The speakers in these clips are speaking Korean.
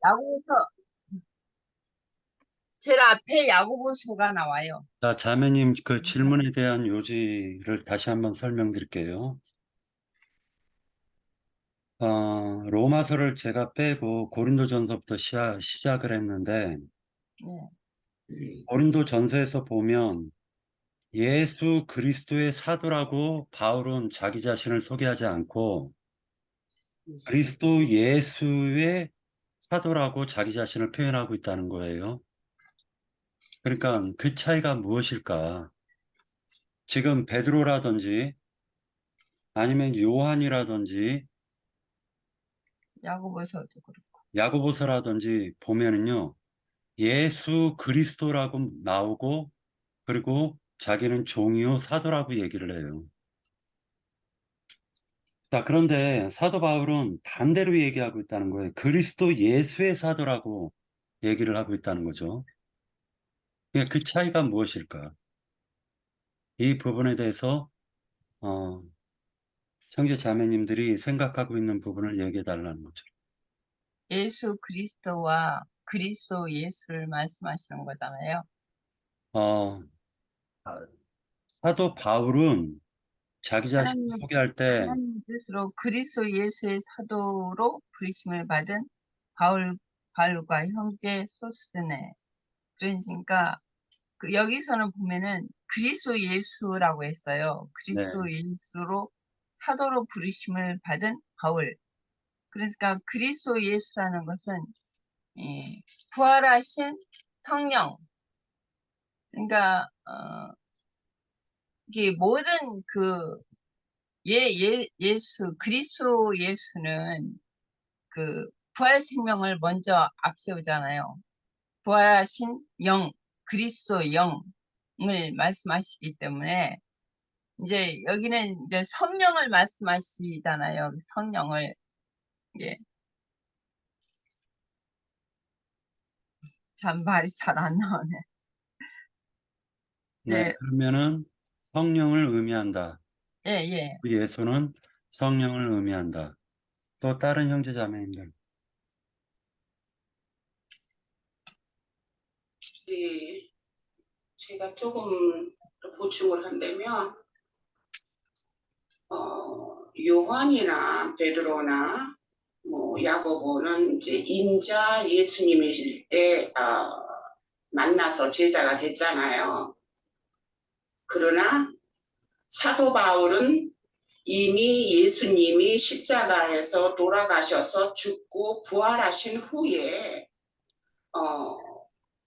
야구보서 제일 앞에 야구보서가 나와요. 자, 자매님 그 질문에 대한 요지를 다시 한번 설명드릴게요. 로마서를 제가 빼고 고린도전서부터 시작을 했는데 네. 고린도전서에서 보면 예수 그리스도의 사도라고 바울은 자기 자신을 소개하지 않고 그리스도 예수의 사도라고 자기 자신을 표현하고 있다는 거예요. 그러니까 그 차이가 무엇일까? 지금 베드로라든지 아니면 요한이라든지 야구보서도 그렇고. 야고보서라든지 보면은요, 예수 그리스도라고 나오고, 그리고 자기는 종이요 사도라고 얘기를 해요. 자, 그런데 사도 바울은 반대로 얘기하고 있다는 거예요. 그리스도 예수의 사도라고 얘기를 하고 있다는 거죠. 그 차이가 무엇일까? 이 부분에 대해서, 어, 형제 자매님들이 생각하고 있는 부분을 얘기해 달라는 거죠. 예수 그리스도와 그리스도 예수를 말씀하시는 거잖아요. 어, 사도 바울은 자기 자신을 하나님, 소개할 때, 하나님 뜻으로 그리스도 예수의 사도로 부르심을 받은 바울, 바울과 형제 소스네. 그러니까 여기서는 보면은 그리스도 예수라고 했어요. 네, 그리스도 예수로 사도로 부르심을 받은 바울. 그러니까 그리스도 예수라는 것은 부활하신 성령. 그러니까 이게 모든 그 예수 그리스도 예수는 그 부활 생명을 먼저 앞세우잖아요. 부활하신 영 그리스도 영을 말씀하시기 때문에 이제 여기는 이제 성령을 말씀하시잖아요. 성령을 이제 참 말이 잘 안 나오네. 네, 이제 그러면은 성령을 의미한다. 예, 예. 그 예수는 성령을 의미한다. 또 다른 형제 자매님들. 네, 제가 조금 더 보충을 한다면, 요한이나 베드로나 뭐 야고보는 이제 인자 예수님이실 때 만나서 제자가 됐잖아요. 그러나 사도 바울은 이미 예수님이 십자가에서 돌아가셔서 죽고 부활하신 후에 어,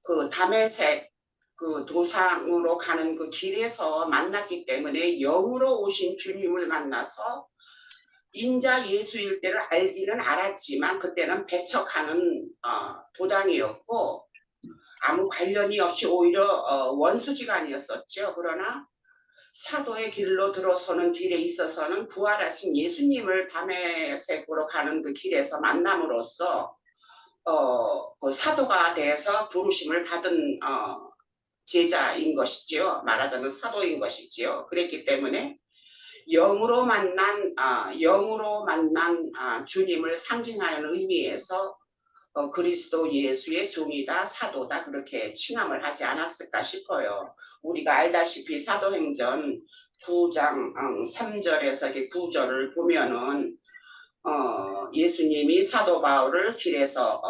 그 다메섹 그 도상으로 가는 그 길에서 만났기 때문에 영으로 오신 주님을 만나서 인자 예수일 때를 알기는 알았지만 그때는 배척하는 도당이었고 아무 관련이 없이 오히려 원수지간이었었죠. 그러나 사도의 길로 들어서는 길에 있어서는 부활하신 예수님을 다메섹으로 가는 그 길에서 만남으로써 그 사도가 돼서 부르심을 받은 제자인 것이지요. 말하자면 사도인 것이지요. 그랬기 때문에 영으로 만난 주님을 상징하는 의미에서 그리스도 예수의 종이다 사도다 그렇게 칭함을 하지 않았을까 싶어요. 우리가 알다시피 사도행전 9장 3절에서 9절을 보면은 예수님이 사도 바울을 길에서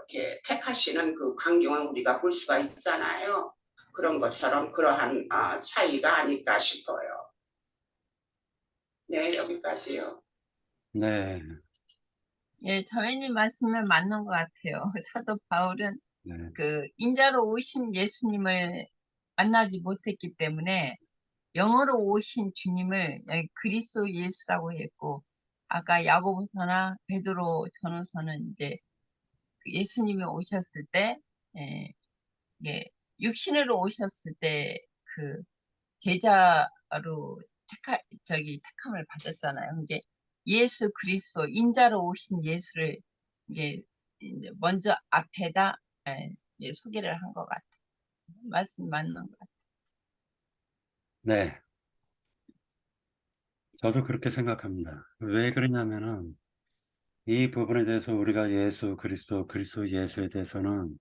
이렇게 택하시는 그 광경을 우리가 볼 수가 있잖아요. 그런 것처럼 그러한 차이가 아닐까 싶어요. 네, 여기까지요. 네, 예, 자매님 말씀에 맞는 것 같아요. 사도 바울은 네, 그 인자로 오신 예수님을 만나지 못했기 때문에 영으로 오신 주님을 여기 그리스도 예수라고 했고 아까 야고보서나 베드로 전후서는 이제 그 예수님이 오셨을 때 예, 이게 육신으로 오셨을 때 그 제자로 택함을 받았잖아요. 이게 예수 그리스도 인자로 오신 예수를 이게 이제 먼저 앞에다 소개를 한 것 같아요. 말씀 맞는 것 같아요. 네. 저도 그렇게 생각합니다. 왜 그러냐면은 이 부분에 대해서 우리가 예수 그리스도, 그리스도 예수에 대해서는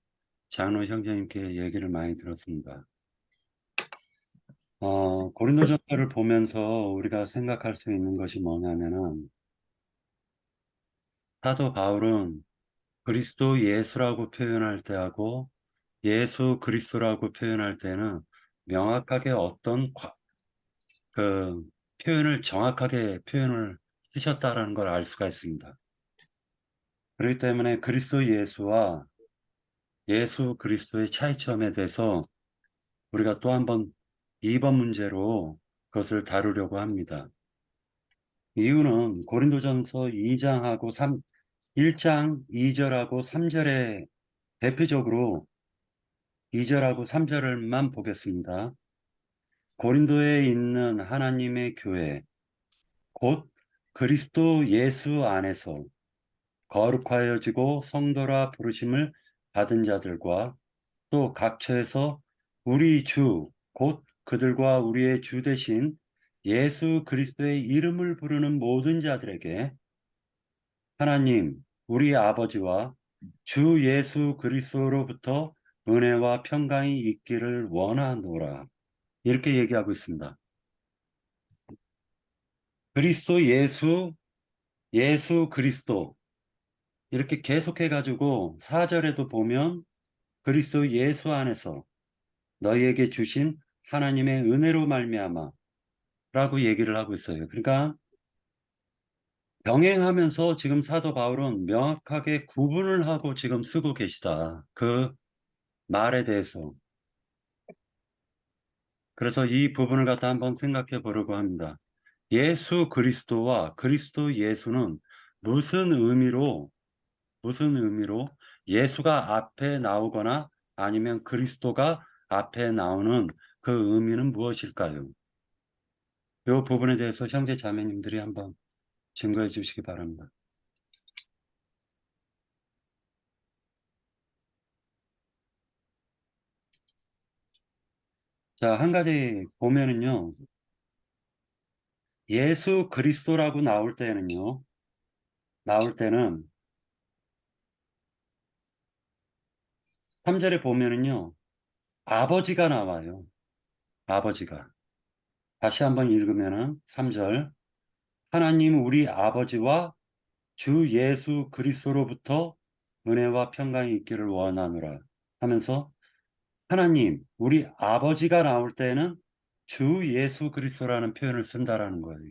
장로 형제님께 얘기를 많이 들었습니다. 고린도전서를 보면서 우리가 생각할 수 있는 것이 뭐냐면은 사도 바울은 그리스도 예수라고 표현할 때하고 예수 그리스도라고 표현할 때는 명확하게 그 표현을 정확하게 표현을 쓰셨다라는 걸 알 수가 있습니다. 그렇기 때문에 그리스도 예수와 예수 그리스도의 차이점에 대해서 우리가 또 한번 2번 문제로 그것을 다루려고 합니다. 이유는 고린도전서 2장하고 1장 2절하고 3절에 대표적으로 2절하고 3절을만 보겠습니다. 고린도에 있는 하나님의 교회, 곧 그리스도 예수 안에서 거룩하여지고 성도라 부르심을 받은 자들과 또 각처에서 우리 주, 곧 그들과 우리의 주 대신 예수 그리스도의 이름을 부르는 모든 자들에게 하나님, 우리 아버지와 주 예수 그리스도로부터 은혜와 평강이 있기를 원하노라. 이렇게 얘기하고 있습니다. 그리스도 예수, 예수 그리스도 이렇게 계속해가지고 4절에도 보면 그리스도 예수 안에서 너희에게 주신 하나님의 은혜로 말미암아 라고 얘기를 하고 있어요. 그러니까 병행하면서 지금 사도 바울은 명확하게 구분을 하고 지금 쓰고 계시다. 그 말에 대해서. 그래서 이 부분을 갖다 한번 생각해 보려고 합니다. 예수 그리스도와 그리스도 예수는 무슨 의미로 예수가 앞에 나오거나 아니면 그리스도가 앞에 나오는 그 의미는 무엇일까요? 이 부분에 대해서 형제 자매님들이 한번 증거해 주시기 바랍니다. 자, 한 가지 보면은요, 예수 그리스도라고 나올 때는 3절에 보면은요, 아버지가 나와요. 아버지가. 다시 한번 읽으면은 3절. 하나님 우리 아버지와 주 예수 그리스도로부터 은혜와 평강이 있기를 원하노라 하면서 하나님, 우리 아버지가 나올 때는 주 예수 그리스도라는 표현을 쓴다라는 거예요.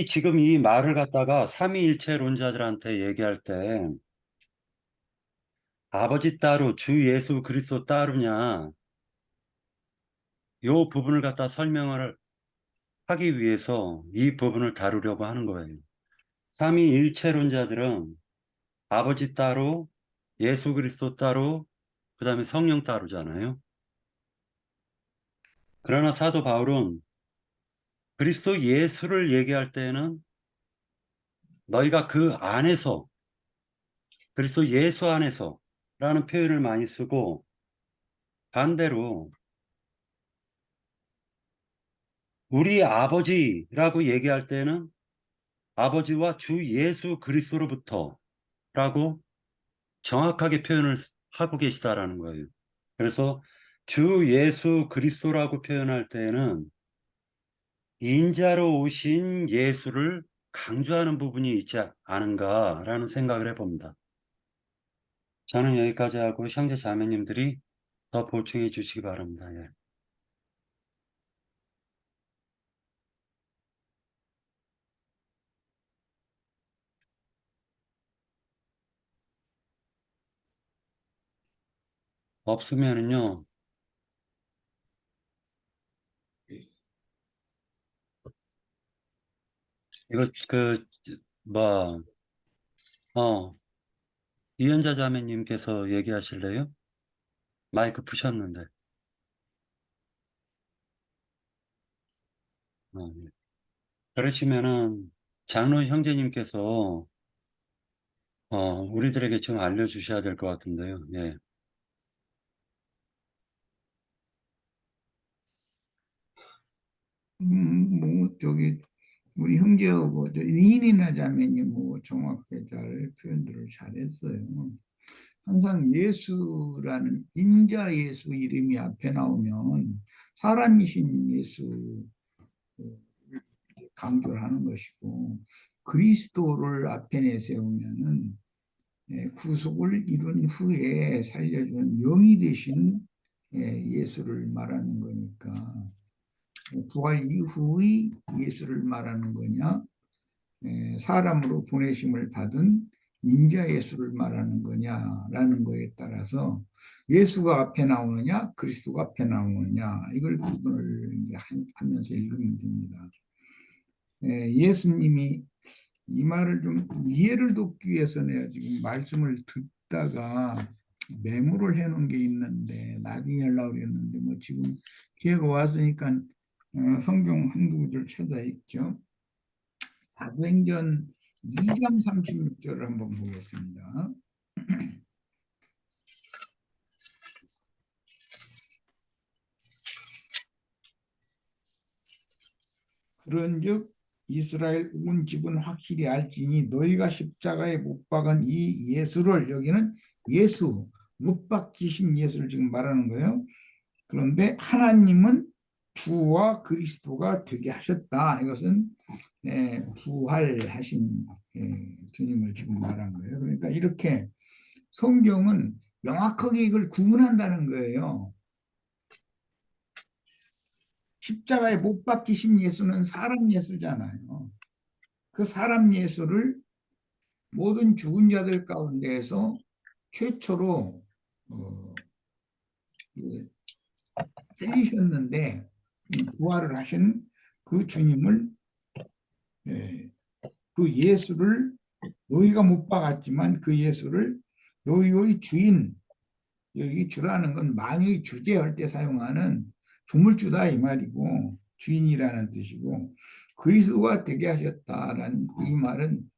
지금 이 말을 갖다가 삼위일체론자들한테 얘기할 때 아버지 따로 주 예수 그리스도 따르냐 요 부분을 갖다 설명을 하기 위해서 이 부분을 다루려고 하는 거예요. 삼위일체론자들은 아버지 따로 예수 그리스도 따로 그 다음에 성령 따르잖아요. 그러나 사도 바울은 그리스도 예수를 얘기할 때는 너희가 그 안에서 그리스도 예수 안에서 라는 표현을 많이 쓰고 반대로 우리 아버지라고 얘기할 때는 아버지와 주 예수 그리스도로부터 라고 정확하게 표현을 하고 계시다라는 거예요. 그래서 주 예수 그리스도라고 표현할 때는 인자로 오신 예수를 강조하는 부분이 있지 않은가라는 생각을 해봅니다. 저는 여기까지 하고 형제 자매님들이 더 보충해 주시기 바랍니다. 예. 없으면은요, 이거, 뭐, 어, 이현자 자매님께서 얘기하실래요? 마이크 푸셨는데. 예. 그러시면은, 장로 형제님께서, 우리들에게 좀 알려주셔야 될 것 같은데요. 예. 저기 우리 형제하고 이인이나 자매니 뭐 정확하게 잘 표현들을 잘했어요. 항상 예수라는 인자 예수 이름이 앞에 나오면 사람이신 예수 강조를 하는 것이고, 그리스도를 앞에 내세우면은 구속을 이룬 후에 살려주는 영이 되신 예수를 말하는 거니까, 부활 이후의 예수를 말하는 거냐, 사람으로 보내심을 받은 인자 예수를 말하는 거냐라는 거에 따라서 예수가 앞에 나오느냐 그리스도가 앞에 나오느냐 이걸 구분을 이제 하면서 읽으면 됩니다. 예수님이 이 말을 좀 이해를 돕기 위해서 내가 지금 말씀을 듣다가 메모를 해놓은 게 있는데 나중에 하려고 그랬는데 뭐 지금 기회가 왔으니까 성경 한두 구절 찾아 읽죠. 사도행전 2장 36절을 한번 보겠습니다. 그런즉 이스라엘 온 집은 확실히 알지니 너희가 십자가에 못 박은 이 예수를, 여기는 예수, 못 박히신 예수를 지금 말하는 거예요. 그런데 하나님은 주와 그리스도가 되게 하셨다. 이것은 부활하신 주님을 지금 말한 거예요. 그러니까 이렇게 성경은 명확하게 이걸 구분한다는 거예요. 십자가에 못 박히신 예수는 사람 예수잖아요. 그 사람 예수를 모든 죽은 자들 가운데에서 최초로 살리셨는데 부활을 하신 그 주님을, 그 예수를 너희가 못 박았지만 그 예수를 너희의 주인, 여기 주라는 건 만유의 주제할 때 사용하는 주물주다 이 말이고 주인이라는 뜻이고, 그리스도가 되게 하셨다라는 이 말은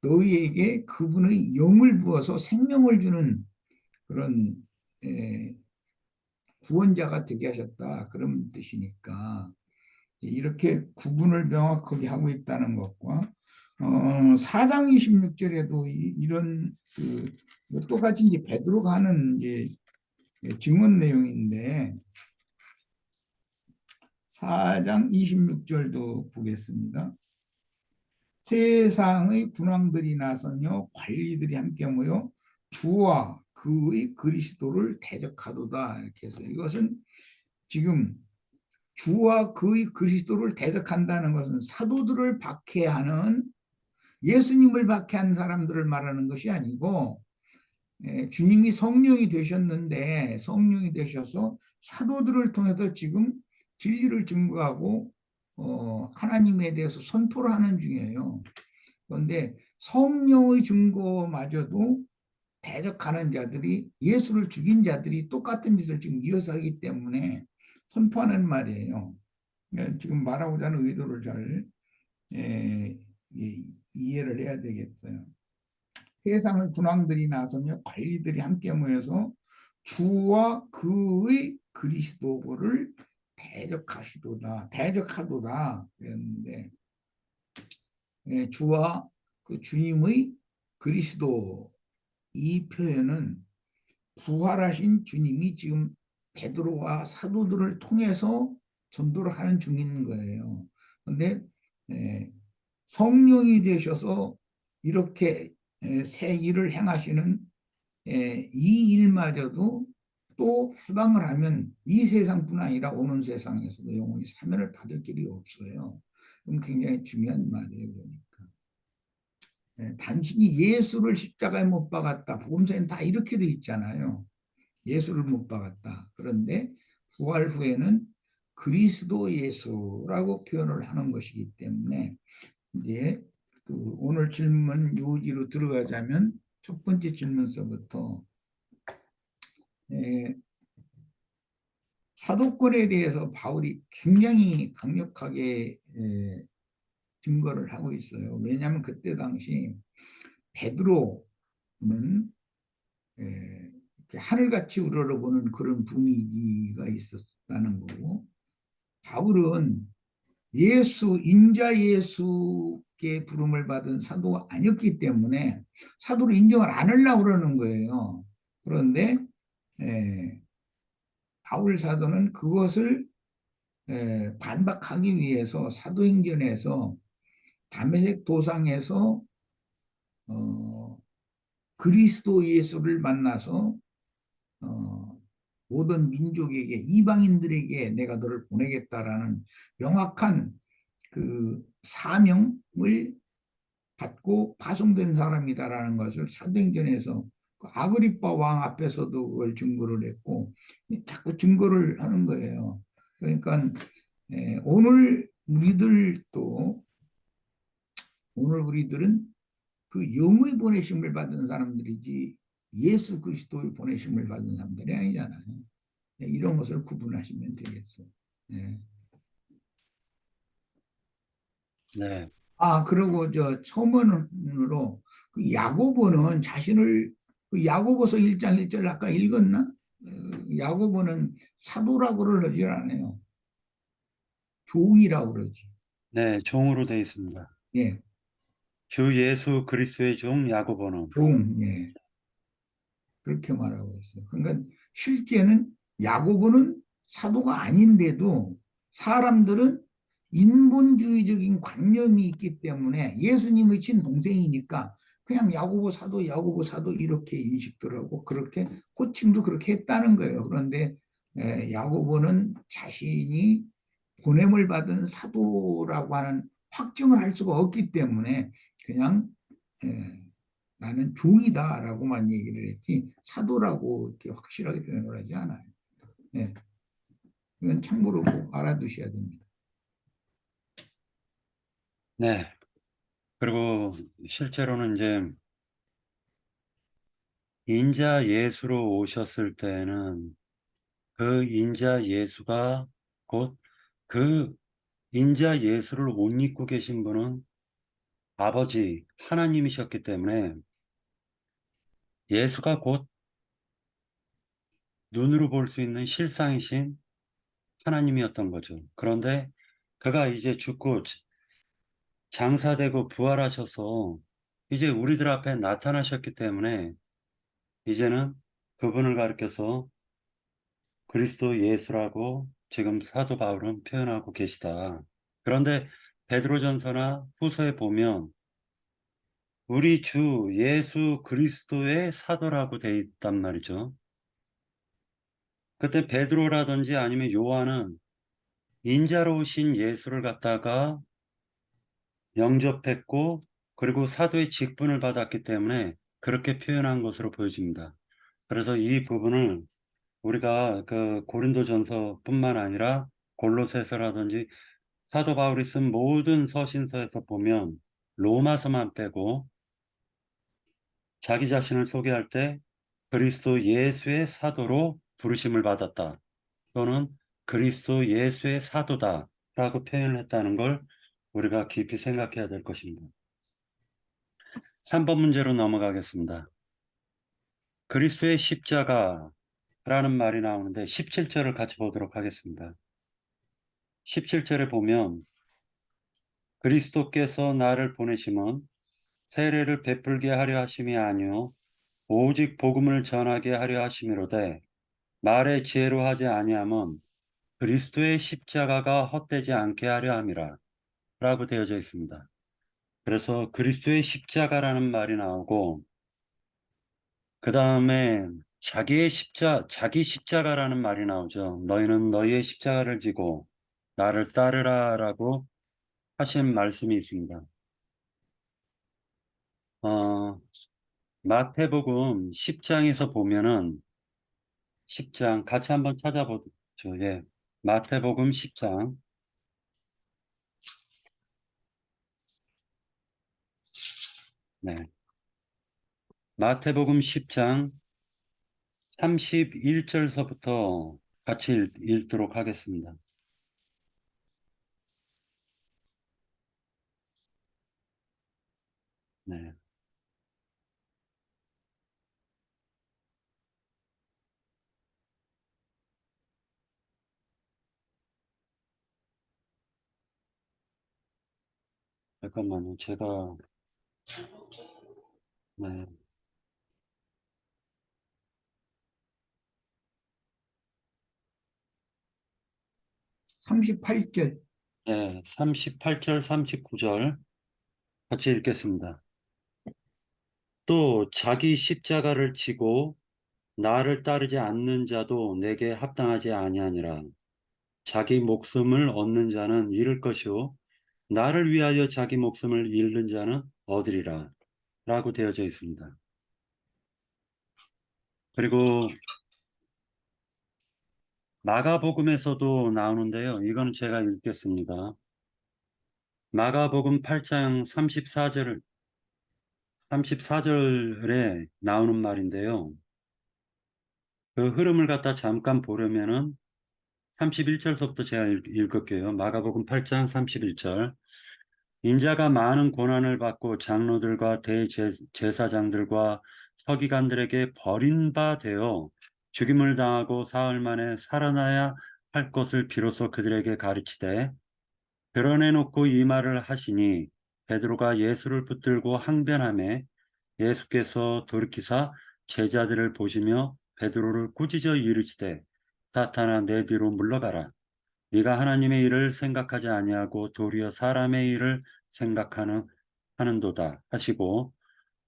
너희에게 그분의 영을 부어서 생명을 주는 그런 구원자가 되게 하셨다 그런 뜻이니까 이렇게 구분을 명확하게 하고 있다는 것과 4장 26절에도 이런 똑같이 이제 베드로가 하는 이제 증언 내용인데 4장 26절도 보겠습니다. 세상의 군왕들이 나서며 관리들이 함께 모여 주와 그의 그리스도를 대적하도다 이렇게 해서, 이것은 지금 주와 그의 그리스도를 대적한다는 것은 사도들을 박해하는, 예수님을 박해한 사람들을 말하는 것이 아니고 주님이 성령이 되셨는데 성령이 되셔서 사도들을 통해서 지금 진리를 증거하고 하나님에 대해서 선포를 하는 중이에요. 그런데 성령의 증거마저도 대적하는 자들이, 예수를 죽인 자들이 똑같은 짓을 지금 이어서 하기 때문에 선포하는 말이에요. 지금 말하고자 하는 의도를 잘 이해를 해야 되겠어요. 세상의 군왕들이 나서며 관리들이 함께 모여서 주와 그의 그리스도를 대적하도다 그랬는데, 주와 그 주님의 그리스도, 이 표현은 부활하신 주님이 지금 베드로와 사도들을 통해서 전도를 하는 중인 거예요. 그런데 성령이 되셔서 이렇게 새 일을 행하시는 이 일마저도 또 해방을 하면 이 세상뿐 아니라 오는 세상에서도 영원히 사면을 받을 길이 없어요. 그럼 굉장히 중요한 말이에요. 그러니까 단순히 예수를 십자가에 못 박았다, 복음서에는 다 이렇게 돼 있잖아요. 예수를 못 박았다. 그런데 부활 후에는 그리스도 예수라고 표현을 하는 것이기 때문에 이제 오늘 질문 요지로 들어가자면 첫 번째 질문서부터 사도권에 대해서 바울이 굉장히 강력하게 증거를 하고 있어요. 왜냐하면 그때 당시 베드로는 하늘같이 우러러보는 그런 분위기가 있었다는 거고, 바울은 인자 예수께 부름을 받은 사도가 아니었기 때문에 사도로 인정을 안 하려고 그러는 거예요. 그런데 바울 사도는 그것을 반박하기 위해서 사도행전에서 다메섹 도상에서 그리스도 예수를 만나서 모든 민족에게 이방인들에게 내가 너를 보내겠다라는 명확한 그 사명을 받고 파송된 사람이다라는 것을 사도행전에서 그 아그리빠 왕 앞에서도 그걸 증거를 했고 자꾸 증거를 하는 거예요. 그러니까 오늘 우리들은 그 영의 보내심을 받은 사람들이지 예수 그리스도의 보내심을 받은 사람들이 아니잖아요. 이런 것을 구분하시면 되겠어요. 네. 네. 그리고 저 첨언으로 그 야고보는 자신을 그 야고보서 1장 1절 아까 읽었나? 야고보는 사도라고를 하지 않아요. 종이라고 그러지. 네, 종으로 되어 있습니다. 예, 주 예수 그리스도의 종 야고보는. 종, 예. 그렇게 말하고 있어요. 그러니까 실제는 야고보는 사도가 아닌데도 사람들은 인본주의적인 관념이 있기 때문에 예수님의 친동생이니까 그냥 야고보 사도 이렇게 인식들 하고 그렇게 호칭도 그렇게 했다는 거예요. 그런데 야고보는 자신이 보냄을 받은 사도라고 하는 확증을 할 수가 없기 때문에 그냥 나는 종이다라고만 얘기를 했지 사도라고 이렇게 확실하게 표현을 하지 않아요. 네. 이건 참고로 꼭 알아두셔야 됩니다. 네. 그리고 실제로는 이제 인자 예수로 오셨을 때는 그 인자 예수가 곧 그 인자 예수를 옷 입고 계신 분은 아버지 하나님이셨기 때문에 예수가 곧 눈으로 볼 수 있는 실상이신 하나님이었던 거죠. 그런데 그가 이제 죽고 장사되고 부활하셔서 이제 우리들 앞에 나타나셨기 때문에 이제는 그분을 가리켜서 그리스도 예수라고 지금 사도 바울은 표현하고 계시다. 그런데 베드로전서나 후서에 보면 우리 주 예수 그리스도의 사도라고 돼 있단 말이죠. 그때 베드로라든지 아니면 요한은 인자로 오신 예수를 갖다가 영접했고 그리고 사도의 직분을 받았기 때문에 그렇게 표현한 것으로 보여집니다. 그래서 이 부분을 우리가 그 고린도전서뿐만 아니라 골로새서라든지 사도 바울이 쓴 모든 서신서에서 보면 로마서만 빼고 자기 자신을 소개할 때 그리스도 예수의 사도로 부르심을 받았다. 또는 그리스도 예수의 사도다라고 표현을 했다는 걸 우리가 깊이 생각해야 될 것입니다. 3번 문제로 넘어가겠습니다. 그리스도의 십자가라는 말이 나오는데 17절을 같이 보도록 하겠습니다. 17절에 보면 그리스도께서 나를 보내심은 세례를 베풀게 하려 하심이 아니요 오직 복음을 전하게 하려 하심이로되 말의 지혜로 하지 아니함은 그리스도의 십자가가 헛되지 않게 하려 함이라 라고 되어져 있습니다. 그래서 그리스도의 십자가라는 말이 나오고 그 다음에 자기 십자가라는 말이 나오죠. 너희는 너희의 십자가를 지고 나를 따르라 라고 하신 말씀이 있습니다. 마태복음 10장에서 보면은 10장 같이 한번 찾아보죠. 예. 마태복음 10장. 네. 마태복음 10장 31절서부터 같이 읽도록 하겠습니다. 네. 잠깐만요. 제가, 네, 38절. 네, 38절, 39절 같이 읽겠습니다. 또 자기 십자가를 지고 나를 따르지 않는 자도 내게 합당하지 아니하니라. 자기 목숨을 얻는 자는 잃을 것이요 나를 위하여 자기 목숨을 잃는 자는 얻으리라 라고 되어져 있습니다. 그리고 마가복음에서도 나오는데요. 이거는 제가 읽겠습니다. 마가복음 8장 34절에 나오는 말인데요. 그 흐름을 갖다 잠깐 보려면은 31절서부터 제가 읽을게요. 마가복음 8장 31절. 인자가 많은 고난을 받고 장로들과 대제사장들과 서기관들에게 버린 바 되어 죽임을 당하고 사흘 만에 살아나야 할 것을 비로소 그들에게 가르치되 드러내놓고 이 말을 하시니 베드로가 예수를 붙들고 항변하매 예수께서 돌이키사 제자들을 보시며 베드로를 꾸짖어 이르시되 사탄아 내 뒤로 물러가라. 네가 하나님의 일을 생각하지 아니하고 도리어 사람의 일을 생각하는도다 하시고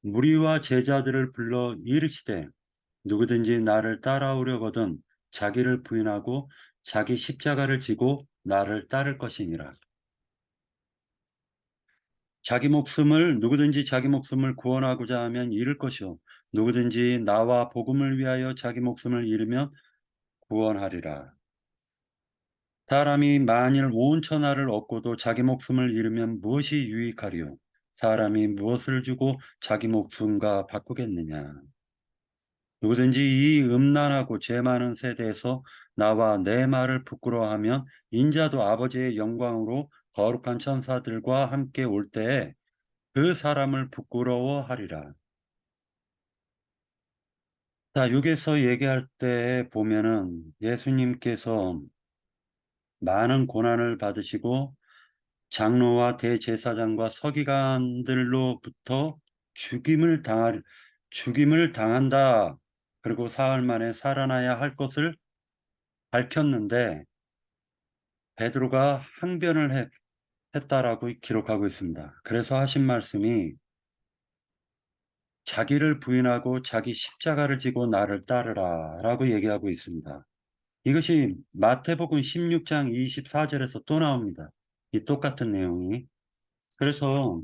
무리와 제자들을 불러 이르시되 누구든지 나를 따라오려거든 자기를 부인하고 자기 십자가를 지고 나를 따를 것이니라. 누구든지 자기 목숨을 구원하고자 하면 잃을 것이요 누구든지 나와 복음을 위하여 자기 목숨을 잃으면 구원하리라. 사람이 만일 온 천하를 얻고도 자기 목숨을 잃으면 무엇이 유익하리요? 사람이 무엇을 주고 자기 목숨과 바꾸겠느냐? 누구든지 이 음란하고 죄 많은 세대에서 나와 내 말을 부끄러워하면 인자도 아버지의 영광으로 거룩한 천사들과 함께 올 때에 그 사람을 부끄러워하리라. 자, 여기서 얘기할 때 보면은 예수님께서 많은 고난을 받으시고 장로와 대제사장과 서기관들로부터 죽임을 당한다. 그리고 사흘 만에 살아나야 할 것을 밝혔는데 베드로가 했다라고 기록하고 있습니다. 그래서 하신 말씀이 자기를 부인하고 자기 십자가를 지고 나를 따르라 라고 얘기하고 있습니다. 이것이 마태복음 16장 24절에서 또 나옵니다. 이 똑같은 내용이. 그래서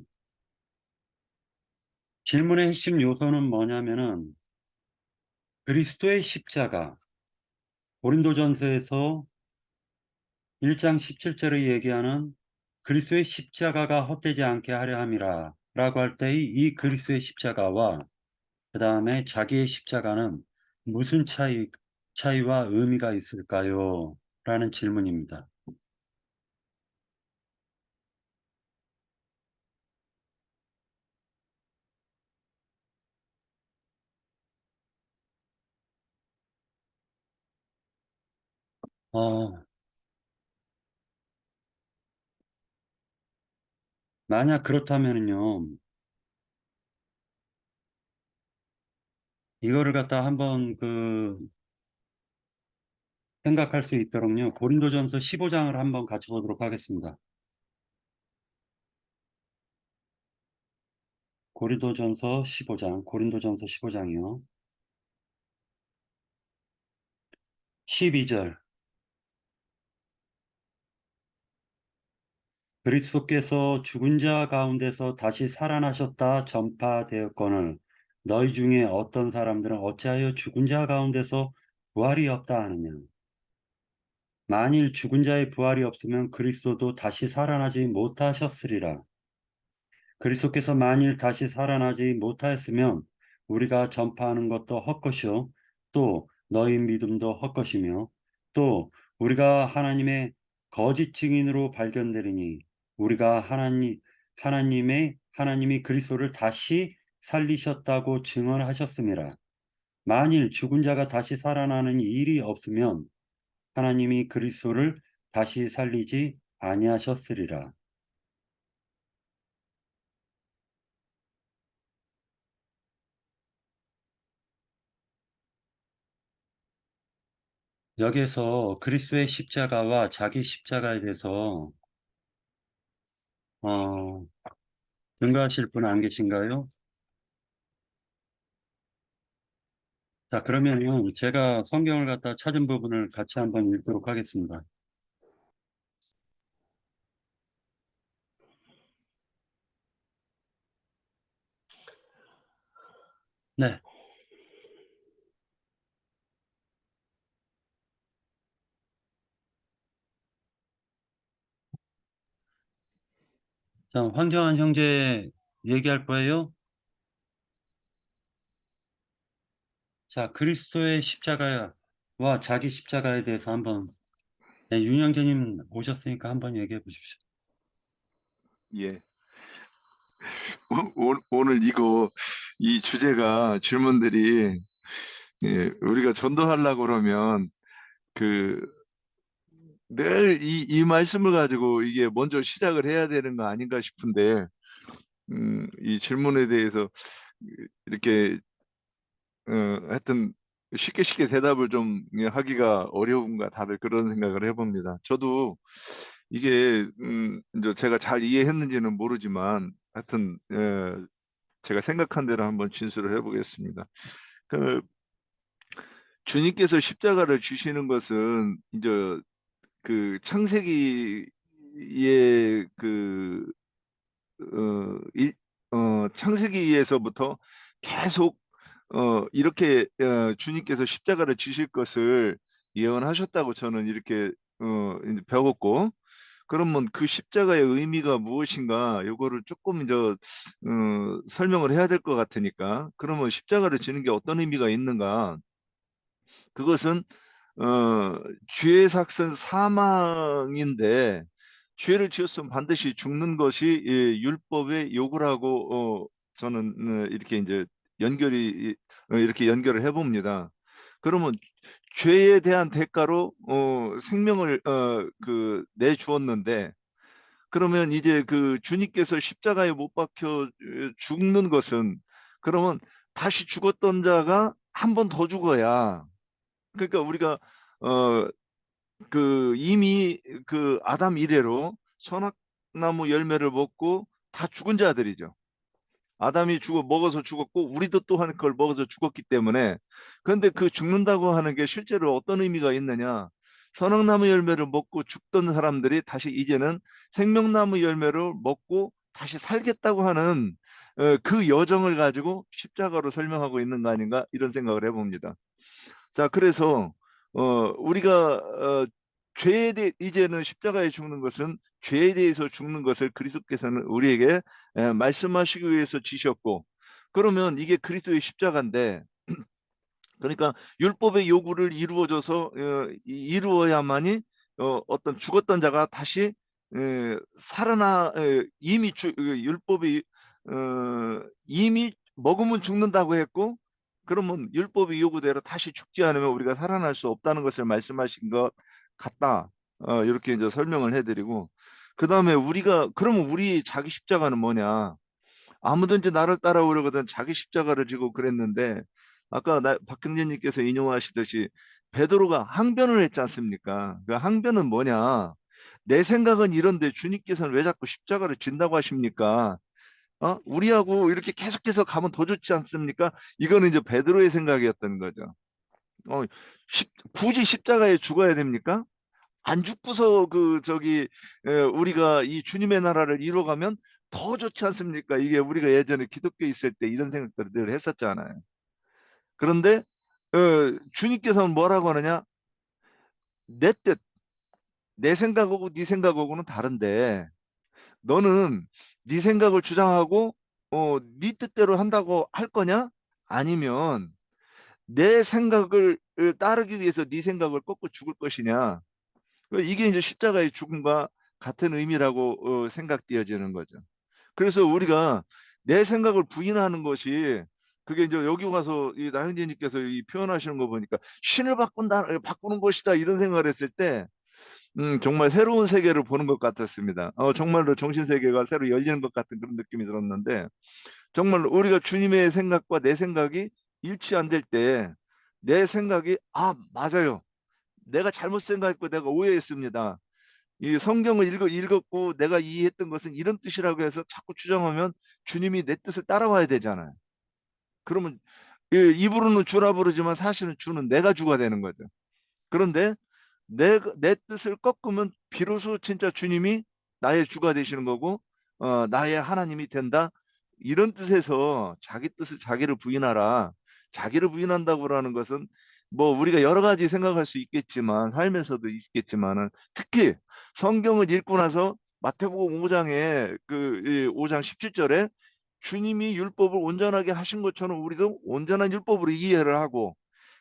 질문의 핵심 요소는 뭐냐면은 그리스도의 십자가, 고린도전서에서 1장 17절에 얘기하는 그리스도의 십자가가 헛되지 않게 하려 함이라 라고 할 때의 이 그리스도의 십자가와 그 다음에 자기의 십자가는 무슨 차이와 의미가 있을까요? 라는 질문입니다. 어, 만약 그렇다면요, 이거를 갖다 한번 생각할 수 있도록요, 고린도전서 15장을 한번 같이 보도록 하겠습니다. 고린도전서 15장이요. 12절. 그리스도께서 죽은 자 가운데서 다시 살아나셨다 전파되었거늘 너희 중에 어떤 사람들은 어찌하여 죽은 자 가운데서 부활이 없다 하느냐. 만일 죽은 자의 부활이 없으면 그리스도도 다시 살아나지 못하셨으리라. 그리스도께서 만일 다시 살아나지 못하였으면 우리가 전파하는 것도 헛것이요 또 너희 믿음도 헛것이며 또 우리가 하나님의 거짓 증인으로 발견되리니 우리가 하나님이 그리스도를 다시 살리셨다고 증언하셨음이라. 만일 죽은 자가 다시 살아나는 일이 없으면 하나님이 그리스도를 다시 살리지 아니하셨으리라. 여기에서 그리스도의 십자가와 자기 십자가에 대해서 어, 증거하실 분 안 계신가요? 자, 그러면은 제가 성경을 갖다 찾은 부분을 같이 한번 읽도록 하겠습니다. 네. 자, 황정한 형제 얘기할 거예요? 자, 그리스도의 십자가와 자기 십자가에 대해서 한번, 네, 윤영재님 오셨으니까 한번 얘기해 보십시오. 예. 오늘 이 주제가 질문들이 예, 우리가 전도하려고 그러면 그 늘 이 말씀을 가지고 이게 먼저 시작을 해야 되는 거 아닌가 싶은데 이 질문에 대해서 이렇게 하여튼 쉽게 대답을 좀 하기가 어려운가 다들 그런 생각을 해봅니다. 저도 이게 이제 제가 잘 이해했는지는 모르지만 하여튼 제가 생각한 대로 한번 진술을 해보겠습니다. 그 주님께서 십자가를 주시는 것은 이제 그 창세기의 그 창세기에서부터 계속 이렇게 주님께서 십자가를 지실 것을 예언하셨다고 저는 이렇게 이제 배웠고, 그러면 그 십자가의 의미가 무엇인가 요거를 조금 이제 설명을 해야 될 것 같으니까, 그러면 십자가를 지는 게 어떤 의미가 있는가? 그것은 죄의 삭은 사망인데 죄를 지었으면 반드시 죽는 것이 율법의 요구라고 저는 이렇게 이제 이렇게 연결을 해봅니다. 그러면 죄에 대한 대가로 생명을 내주었는데, 그러면 이제 그 주님께서 십자가에 못 박혀 죽는 것은, 그러면 다시 죽었던 자가 한 번 더 죽어야, 그러니까 우리가 어 이미 그 아담 이래로 선악나무 열매를 먹고 다 죽은 자들이죠. 아담이 먹어서 죽었고 우리도 또한 그걸 먹어서 죽었기 때문에. 그런데 그 죽는다고 하는 게 실제로 어떤 의미가 있느냐? 선악나무 열매를 먹고 죽던 사람들이 다시 이제는 생명나무 열매를 먹고 다시 살겠다고 하는 그 여정을 가지고 십자가로 설명하고 있는 거 아닌가, 이런 생각을 해봅니다. 자, 그래서 우리가 죄에 대해 이제는 십자가에 죽는 것은 죄에 대해서 죽는 것을 그리스도께서는 우리에게 말씀하시기 위해서 지셨고, 그러면 이게 그리스도의 십자가인데, 그러니까 율법의 요구를 이루어져서 이루어야만이 어떤 죽었던 자가 다시 이미 율법이 이미 먹으면 죽는다고 했고, 그러면 율법의 요구대로 다시 죽지 않으면 우리가 살아날 수 없다는 것을 말씀하신 것 같다. 이렇게 이제 설명을 해드리고, 그 다음에 그러면 우리 자기 십자가는 뭐냐? 아무든지 나를 따라오려거든 자기 십자가를 지고 그랬는데, 아까 박경진님께서 인용하시듯이 베드로가 항변을 했지 않습니까? 그 항변은 뭐냐? 내 생각은 이런데 주님께서는 왜 자꾸 십자가를 진다고 하십니까? 우리하고 이렇게 계속해서 가면 더 좋지 않습니까? 이거는 이제 베드로의 생각이었던 거죠. 어, 굳이 십자가에 죽어야 됩니까? 안 죽고서 우리가 이 주님의 나라를 이루어가면 더 좋지 않습니까? 이게 우리가 예전에 기독교 있을 때 이런 생각들을 늘 했었잖아요. 그런데 주님께서는 뭐라고 하느냐? 내 뜻, 내 생각하고 네 생각하고는 다른데, 너는 네 생각을 주장하고 네 뜻대로 한다고 할 거냐? 아니면 내 생각을 따르기 위해서 네 생각을 꺾고 죽을 것이냐? 이게 이제 십자가의 죽음과 같은 의미라고 생각되어지는 거죠. 그래서 우리가 내 생각을 부인하는 것이, 그게 이제 여기 와서 이 나형제님께서 이 표현하시는 거 보니까 신을 바꾸는 것이다, 이런 생각을 했을 때 정말 새로운 세계를 보는 것 같았습니다. 정말로 정신 세계가 새로 열리는 것 같은 그런 느낌이 들었는데, 정말 우리가 주님의 생각과 내 생각이 일치 안 될 때, 내 생각이 맞아요, 내가 잘못 생각했고 내가 오해했습니다. 이 성경을 읽었고 내가 이해했던 것은 이런 뜻이라고 해서 자꾸 주장하면 주님이 내 뜻을 따라와야 되잖아요. 그러면 입으로는 주라 부르지만 사실은 주는 내가 주가 되는 거죠. 그런데 내 뜻을 꺾으면 비로소 진짜 주님이 나의 주가 되시는 거고 나의 하나님이 된다. 이런 뜻에서 자기 뜻을 자기를 부인하라. 자기를 부인한다고 하는 것은 뭐 우리가 여러 가지 생각할 수 있겠지만 삶에서도 있겠지만은 특히 성경을 읽고 나서 마태복음 5장에 5장 17절에 주님이 율법을 온전하게 하신 것처럼 우리도 온전한 율법으로 이해를 하고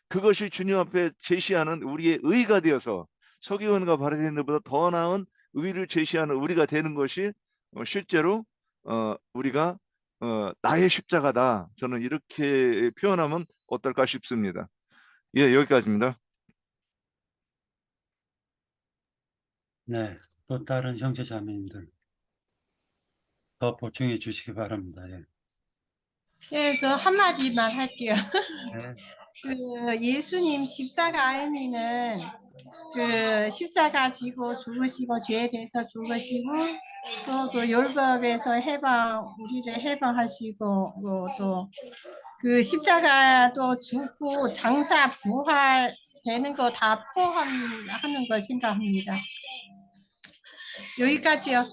그것이 주님 앞에 제시하는 우리의 의가 되어서 서기관과 바리새인들보다 더 나은 의를 제시하는 우리가 되는 것이 실제로 우리가 나의 십자가다. 저는 이렇게 표현하면 어떨까 싶습니다. 예, 여기까지입니다. 네, 또 다른 형제 자매님들 더 보충해 주시기 바랍니다. 예. 예, 저 한마디만 할게요. 네. 그 예수님 십자가 의미는 그 십자가 지고 죽으시고 죄에 대해서 죽으시고 또 그 율법에서 우리를 해방하시고 또 그 십자가 또 죽고 장사 부활 되는 거 다 포함하는 걸 생각합니다. 여기까지요.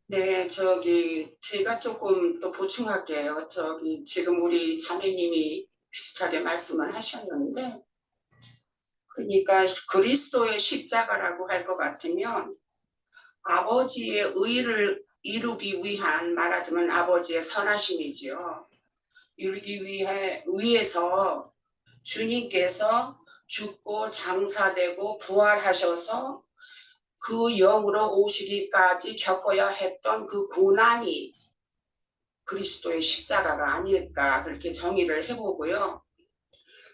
네, 제가 조금 또 보충할게요. 지금 우리 자매님이 비슷하게 말씀을 하셨는데, 그러니까 그리스도의 십자가라고 할 것 같으면 아버지의 의를 이루기 위한, 말하자면 아버지의 선하심이지요. 이루기 위해서 주님께서 죽고 장사되고 부활하셔서 그 영으로 오시기까지 겪어야 했던 그 고난이 그리스도의 십자가가 아닐까 그렇게 정의를 해보고요.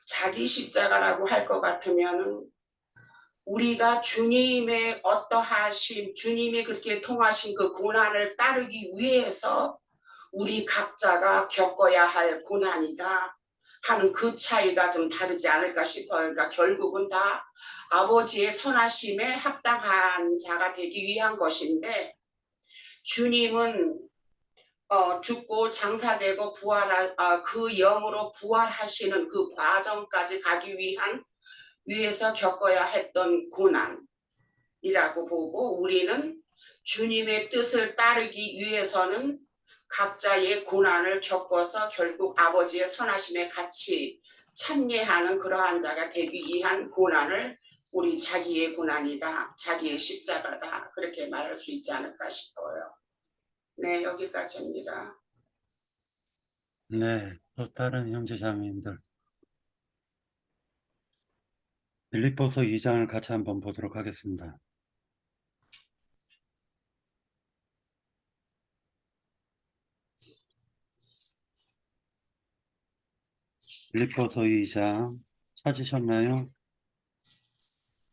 자기 십자가라고 할 것 같으면은 우리가 주님의 어떠하심, 주님이 그렇게 통하신 그 고난을 따르기 위해서 우리 각자가 겪어야 할 고난이다 하는 그 차이가 좀 다르지 않을까 싶어요. 그러니까 결국은 다 아버지의 선하심에 합당한 자가 되기 위한 것인데, 주님은 죽고 장사되고 그 영으로 부활하시는 그 과정까지 가기 위해서 겪어야 했던 고난이라고 보고, 우리는 주님의 뜻을 따르기 위해서는 각자의 고난을 겪어서 결국 아버지의 선하심에 같이 참여하는 그러한 자가 되기 위한 고난을 우리 자기의 고난이다, 자기의 십자가다, 그렇게 말할 수 있지 않을까 싶어요. 네, 여기까지입니다. 네, 또 다른 형제 자매님들 빌립보서 2장을 같이 한번 보도록 하겠습니다. 빌립보서 2장 찾으셨나요?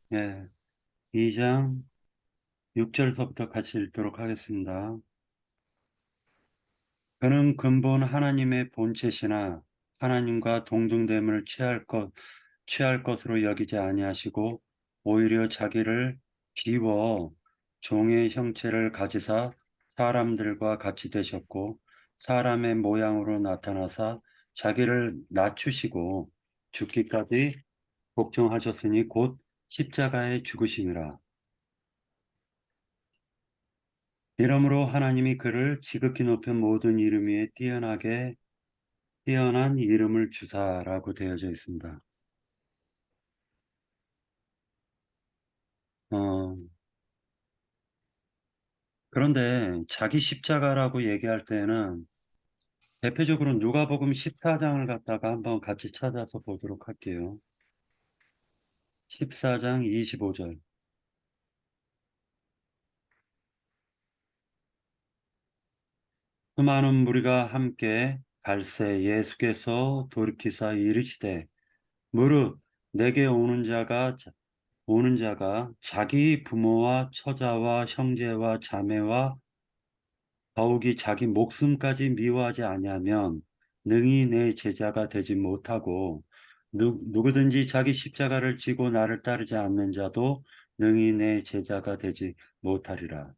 네, 2장 6절서부터 같이 읽도록 하겠습니다. 그는 근본 하나님의 본체시나 하나님과 동등됨을 취할 것으로 여기지 아니하시고 오히려 자기를 비워 종의 형체를 가지사 사람들과 같이 되셨고 사람의 모양으로 나타나사 자기를 낮추시고 죽기까지 복종하셨으니 곧 십자가에 죽으심이라. 이러므로 하나님이 그를 지극히 높인 모든 이름 위에 뛰어난 이름을 주사라고 되어져 있습니다. 그런데 자기 십자가라고 얘기할 때는 대표적으로 누가복음 14장을 갖다가 한번 같이 찾아서 보도록 할게요. 14장 25절. 수많은 무리가 함께 갈새 예수께서 돌이키사 이르시되 무릇 내게 오는 자가 자기 부모와 처자와 형제와 자매와 더욱이 자기 목숨까지 미워하지 아니하면 능히 내 제자가 되지 못하고 누구든지 자기 십자가를 지고 나를 따르지 않는 자도 능히 내 제자가 되지 못하리라.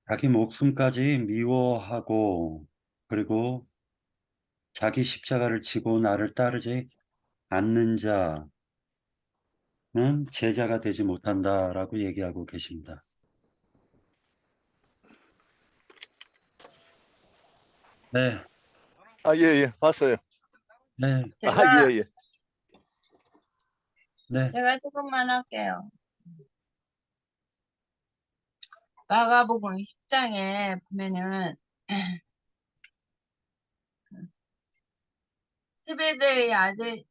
자기 목숨까지 미워하고 그리고 자기 십자가를 지고 나를 따르지 않는 자는 제자가 되지 못한다라고 얘기하고 계십니다. 네, 아, 예, 예, 봤어요. 네, 아, 제가 예, 예. 네. 제가 조금만 할게요. 마가복음 10장에 보면은 스베데의 아들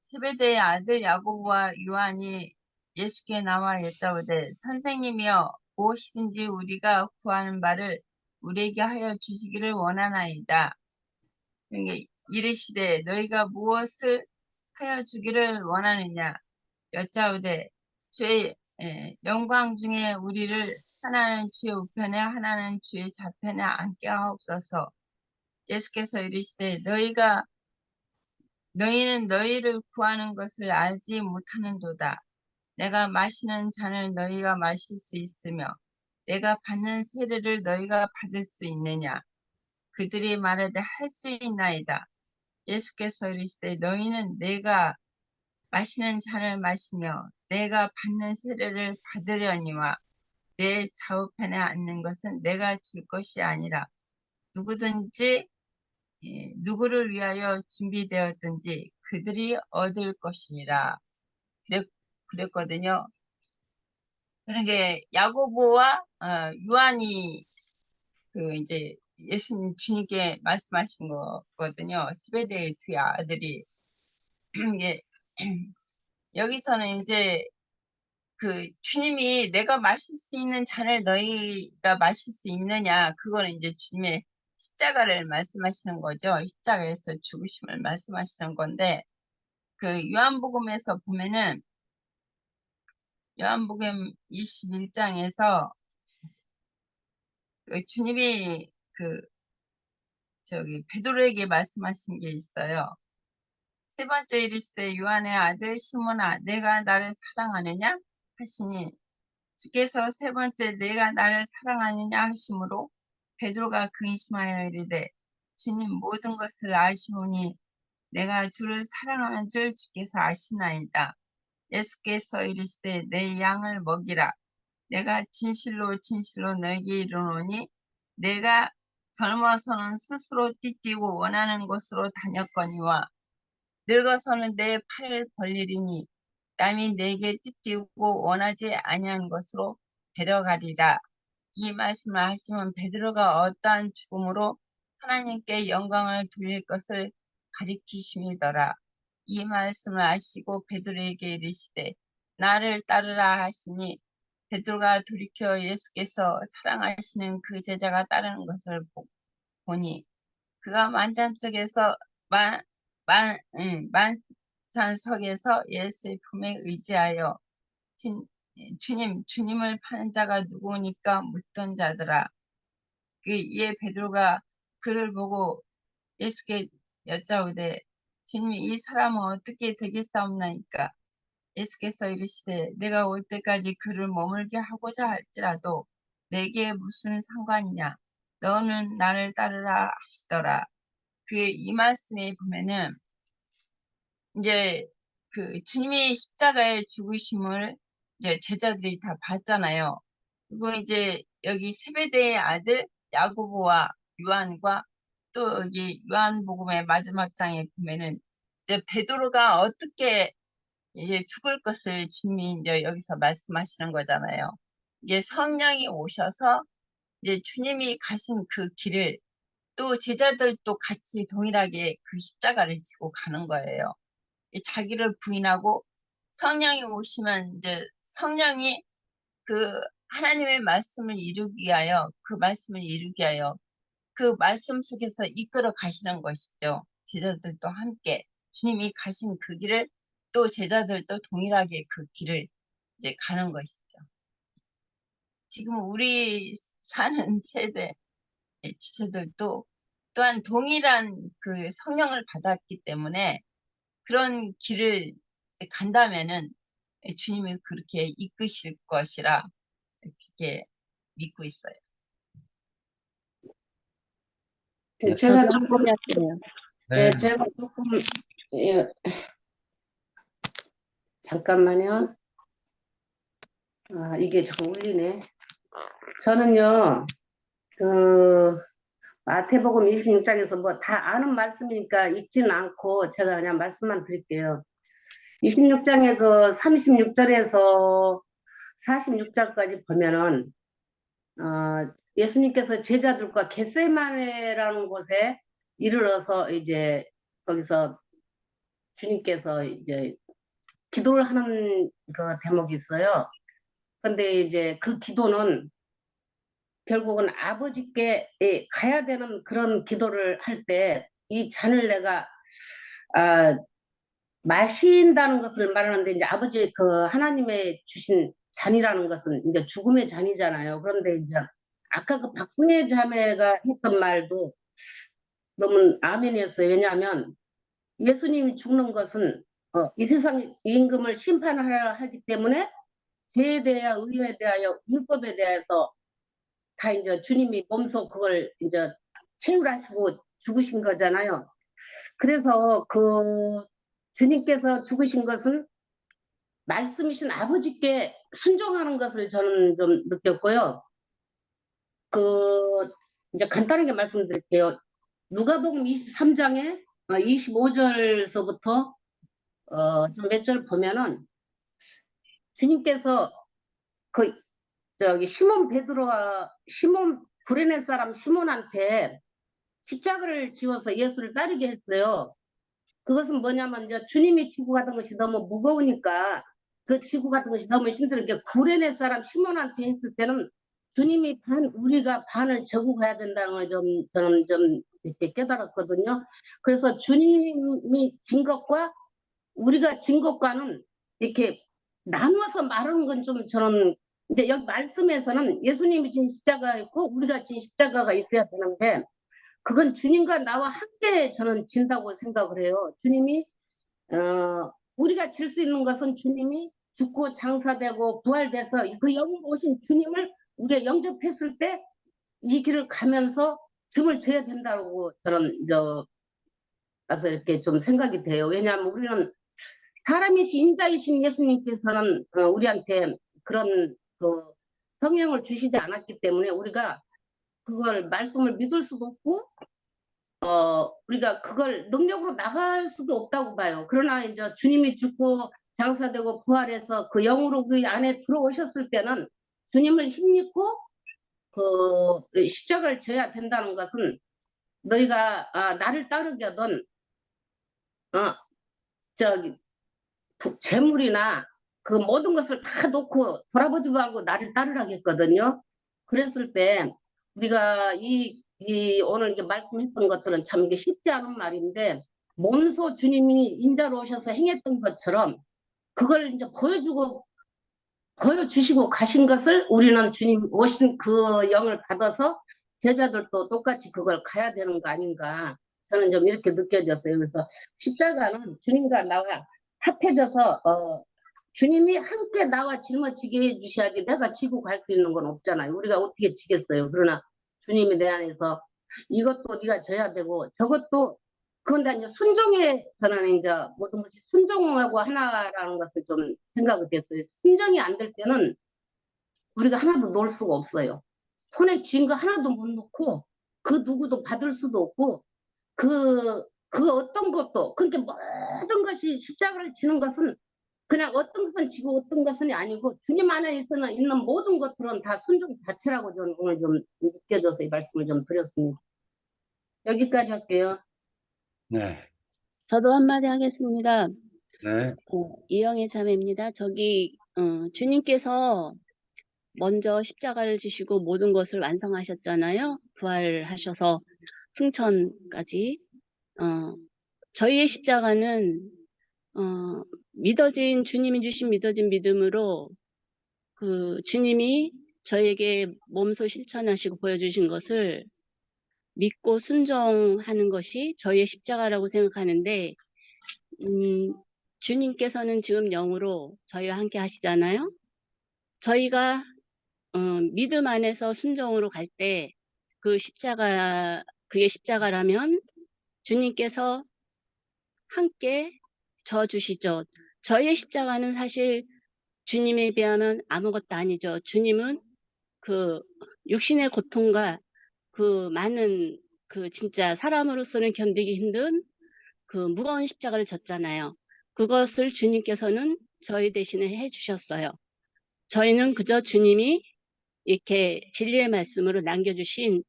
스베데의 아들 야고보와 요한이 예수께 나와 여짜오되 선생님이여 무엇이든지 우리가 구하는 바를 우리에게 하여 주시기를 원하나이다. 그러니까 이르시되 너희가 무엇을 하여 주기를 원하느냐 여짜오되 주의 영광 중에 우리를 하나는 주의 우편에 하나는 주의 좌편에 앉게 하옵소서. 예수께서 이르시되 너희는 너희를 구하는 것을 알지 못하는도다. 내가 마시는 잔을 너희가 마실 수 있으며 내가 받는 세례를 너희가 받을 수 있느냐. 그들이 말하되 할 수 있나이다. 예수께서 이르시되 너희는 내가 마시는 잔을 마시며 내가 받는 세례를 받으려니와 내 좌우편에 앉는 것은 내가 줄 것이 아니라 누구든지 누구를 위하여 준비되었든지 그들이 얻을 것이니라. 그랬거든요. 그러니까 야고보와 요한이 그 이제 예수님 주님께 말씀하신 거거든요. 스베데의 두 아들이 이게 여기서는 이제 그 주님이 내가 마실 수 있는 잔을 너희가 마실 수 있느냐 그거는 이제 주님의 십자가를 말씀하시는 거죠. 십자가에서 죽으심을 말씀하시는 건데 그 요한복음에서 보면은 요한복음 21장에서 주님이 그 저기 베드로에게 말씀하신 게 있어요. 세 번째 이르시되 요한의 아들 시몬아 내가 나를 사랑하느냐 하시니 주께서 세 번째 내가 나를 사랑하느냐 하심으로 베드로가 근심하여 이르되 주님 모든 것을 아시오니 내가 주를 사랑하는 줄 주께서 아시나이다. 예수께서 이르시되 내 양을 먹이라. 내가 진실로 진실로 너에게 이르노니 내가 젊어서는 스스로 띠띠고 원하는 곳으로 다녔거니와 늙어서는 내 팔을 벌리리니 남이 내게 띠띠고 원하지 아니한 것으로 데려가리라. 이 말씀을 하시면 베드로가 어떠한 죽음으로 하나님께 영광을 돌릴 것을 가리키심이더라. 이 말씀을 아시고 베드로에게 이르시되 나를 따르라 하시니 베드로가 돌이켜 예수께서 사랑하시는 그 제자가 따르는 것을 보니 그가 만찬석에서 예수의 품에 의지하여 주님을 파는 자가 누구니까 묻던 자더라. 이에 베드로가 그를 보고 예수께 여짜오되 주님 이 사람은 어떻게 되겠사옵나이까. 예수께서 이르시되 내가 올 때까지 그를 머물게 하고자 할지라도 내게 무슨 상관이냐. 너는 나를 따르라 하시더라. 이 말씀에 보면은 이제 그 주님이 십자가의 죽으심을 이제 제자들이 다 봤잖아요. 그리고 이제 여기 세베대의 아들 야고보와 요한과 또 여기 요한복음의 마지막 장에 보면은 이제 베드로가 어떻게 이제 죽을 것을 주님이 이제 여기서 말씀하시는 거잖아요. 이제 성령이 오셔서 이제 주님이 가신 그 길을 또 제자들도 같이 동일하게 그 십자가를 지고 가는 거예요. 자기를 부인하고 성령이 오시면 이제 성령이 그 하나님의 말씀을 이루기 위하여 그 말씀 속에서 이끌어 가시는 것이죠. 제자들도 함께 주님이 가신 그 길을 또 제자들도 동일하게 그 길을 이제 가는 것이죠. 지금 우리 사는 세대 지체들도 또한 동일한 그 성령을 받았기 때문에 그런 길을 이제 간다면은 주님이 그렇게 이끄실 것이라 그렇게 믿고 있어요. 네, 제가 조금, 네, 네, 제가 조금, 예, 잠깐만요. 아, 이게 좀 울리네. 저는요, 그, 마태복음 26장에서 뭐 다 아는 말씀이니까 읽지는 않고 제가 그냥 말씀만 드릴게요. 26장에 그 36절에서 46절까지 보면은, 예수님께서 제자들과 겟세마네라는 곳에 이르러서 이제 거기서 주님께서 이제 기도를 하는 그 대목이 있어요. 근데 이제 그 기도는 결국은 아버지께 가야 되는 그런 기도를 할 때 이 잔을 내가 마신다는 것을 말하는데 이제 아버지 그 하나님의 주신 잔이라는 것은 이제 죽음의 잔이잖아요. 그런데 이제 아까 그 박순애 자매가 했던 말도 너무 아멘이었어요. 왜냐하면 예수님이 죽는 것은 이 세상 임금을 심판하려 하기 때문에 죄에 대하여 의에 대하여 율법에 대해서 다 이제 주님이 몸소 그걸 이제 채울하시고 죽으신 거잖아요. 그래서 그 주님께서 죽으신 것은 말씀이신 아버지께 순종하는 것을 저는 좀 느꼈고요. 그 이제 간단하게 말씀드릴게요. 누가복음 23장에 25절서부터 좀 몇 절 보면은 주님께서 그 저기 시몬 베드로와 시몬 구레네 사람 시몬한테 십자가를 지워서 예수를 따르게 했어요. 그것은 뭐냐면 이제 주님이 지고 가던 것이 너무 무거우니까 그 지고 가던 것이 너무 힘들게 구레네 사람 시몬한테 했을 때는 주님이 우리가 반을 져고 가야 된다는 걸 저는 좀 이렇게 깨달았거든요. 그래서 주님이 진 것과 우리가 진 것과는 이렇게 나누어서 말하는 건 좀 저는 이제 여기 말씀에서는 예수님이 진 십자가가 있고 우리가 진 십자가가 있어야 되는데 그건 주님과 나와 함께 저는 진다고 생각을 해요. 주님이 우리가 질 수 있는 것은 주님이 죽고 장사되고 부활돼서 그 영으로 오신 주님을 우리가 영접했을 때 이 길을 가면서 줌을 져야 된다고 저는 가서 이렇게 좀 생각이 돼요. 왜냐하면 우리는 사람이신 인자이신 예수님께서는 우리한테 그런 그 성령을 주시지 않았기 때문에 우리가 그걸 말씀을 믿을 수도 없고 우리가 그걸 능력으로 나갈 수도 없다고 봐요. 그러나 이제 주님이 죽고 장사되고 부활해서 그 영으로 우리 안에 들어오셨을 때는 주님을 힘입고 그 십자가를 져야 된다는 것은 너희가 나를 따르거든 저기 재물이나 그 모든 것을 다 놓고 돌아보지 말고 나를 따르라겠거든요. 그랬을 때 우리가 오늘 이제 말씀했던 것들은 참 이게 쉽지 않은 말인데 몸소 주님이 인자로 오셔서 행했던 것처럼 그걸 이제 보여주시고 가신 것을 우리는 주님 오신 그 영을 받아서 제자들도 똑같이 그걸 가야 되는 거 아닌가 저는 좀 이렇게 느껴졌어요. 그래서 십자가는 주님과 나와 합해져서 주님이 함께 나와 짊어지게 해주셔야지 내가 지고 갈 수 있는 건 없잖아요. 우리가 어떻게 지겠어요. 그러나 주님이 내 안에서 이것도 네가 져야 되고 저것도 그건 다 이제 순종에 저는 이제 모든 것이 순종하고 하나라는 것을 좀 생각이 됐어요. 순종이 안 될 때는 우리가 하나도 놓을 수가 없어요. 손에 쥔 거 하나도 못 놓고 그 누구도 받을 수도 없고 그 어떤 것도 그러니까 모든 것이 십자가를 지는 것은 그냥 어떤 것은 지고 어떤 것은 아니고 주님 안에 있는 모든 것들은 다 순종 자체라고 저는 오늘 좀 느껴져서 이 말씀을 좀 드렸습니다. 여기까지 할게요. 네, 저도 한마디 하겠습니다. 네, 이영애 자매입니다. 주님께서 먼저 십자가를 지시고 모든 것을 완성하셨잖아요. 부활하셔서 승천까지. 저희의 십자가는 주님이 주신 믿어진 믿음으로 그 주님이 저에게 몸소 실천하시고 보여주신 것을 믿고 순종하는 것이 저희의 십자가라고 생각하는데, 주님께서는 지금 영으로 저희와 함께 하시잖아요. 저희가 믿음 안에서 순종으로 갈 때 그 십자가, 그게 십자가라면 주님께서 함께 져주시죠. 저희의 십자가는 사실 주님에 비하면 아무것도 아니죠. 주님은 그 육신의 고통과 그 많은 그 진짜 사람으로서는 견디기 힘든 그 무거운 십자가를 졌잖아요. 그것을 주님께서는 저희 대신에 해주셨어요. 저희는 그저 주님이 이렇게 진리의 말씀으로 남겨주신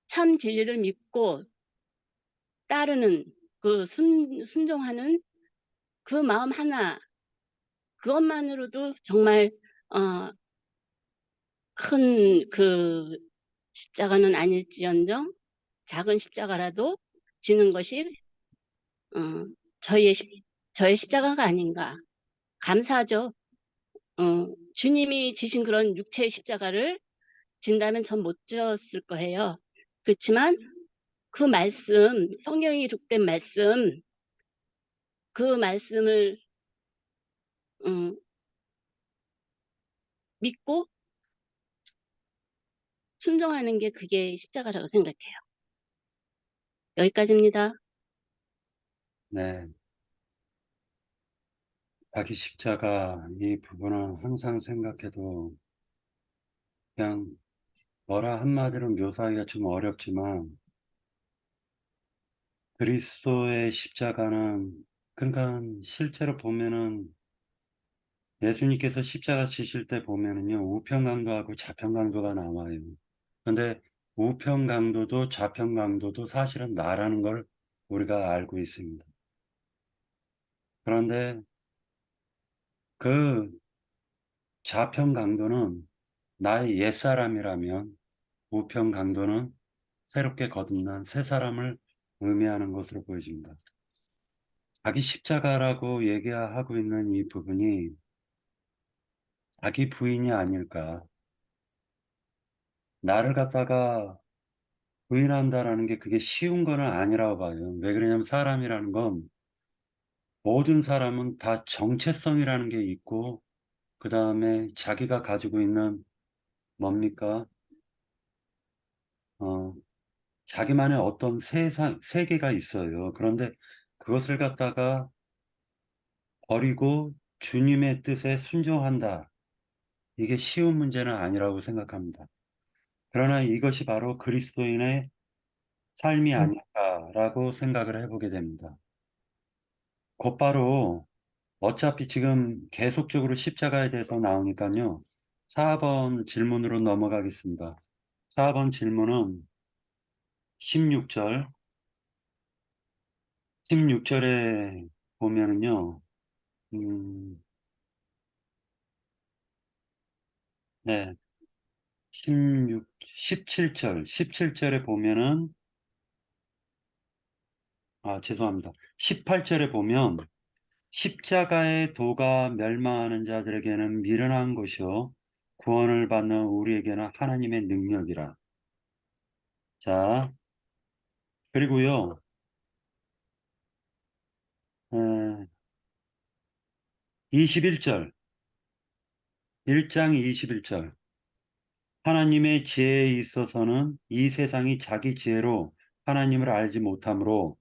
참 진리를 믿고 따르는 그 순종하는 그 마음 하나, 그것만으로도 정말 큰 그 십자가는 아닐지언정 작은 십자가라도 지는 것이 어, 저의 십자가가 아닌가. 감사하죠. 주님이 지신 그런 육체의 십자가를 진다면 전 못 졌을 거예요. 그렇지만 그 말씀, 성경이 족된 말씀, 그 말씀을 믿고 순종하는 게 그게 십자가라고 생각해요. 여기까지입니다. 네. 자기 십자가 이 부분은 항상 생각해도 그냥 뭐라 한마디로 묘사하기가 좀 어렵지만 그리스도의 십자가는 그러니까 실제로 보면은 예수님께서 십자가 지실 때 보면은요 우편강도하고 좌편강도가 나와요. 근데 우편강도도 좌편강도도 사실은 나라는 걸 우리가 알고 있습니다. 그런데 그 좌편강도는 나의 옛사람이라면 우편강도는 새롭게 거듭난 새 사람을 의미하는 것으로 보여집니다. 자기 십자가라고 얘기하고 있는 이 부분이 자기 부인이 아닐까. 나를 갖다가 부인한다라는 게 그게 쉬운 거는 아니라고 봐요. 왜 그러냐면 사람이라는 건 모든 사람은 다 정체성이라는 게 있고 그 다음에 자기가 가지고 있는 뭡니까? 자기만의 어떤 세계가 있어요. 그런데 그것을 갖다가 버리고 주님의 뜻에 순종한다. 이게 쉬운 문제는 아니라고 생각합니다. 그러나 이것이 바로 그리스도인의 삶이 아닐까라고 생각을 해보게 됩니다. 곧바로 어차피 지금 계속적으로 십자가에 대해서 나오니까요. 4번 질문으로 넘어가겠습니다. 4번 질문은 16절, 16절에 보면은요, 네, 17절에 보면은, 죄송합니다. 18절에 보면, 십자가의 도가 멸망하는 자들에게는 미련한 것이요, 구원을 받는 우리에게는 하나님의 능력이라. 자, 그리고요, 21절, 1장 21절. 하나님의 지혜에 있어서는 이 세상이 자기 지혜로 하나님을 알지 못하므로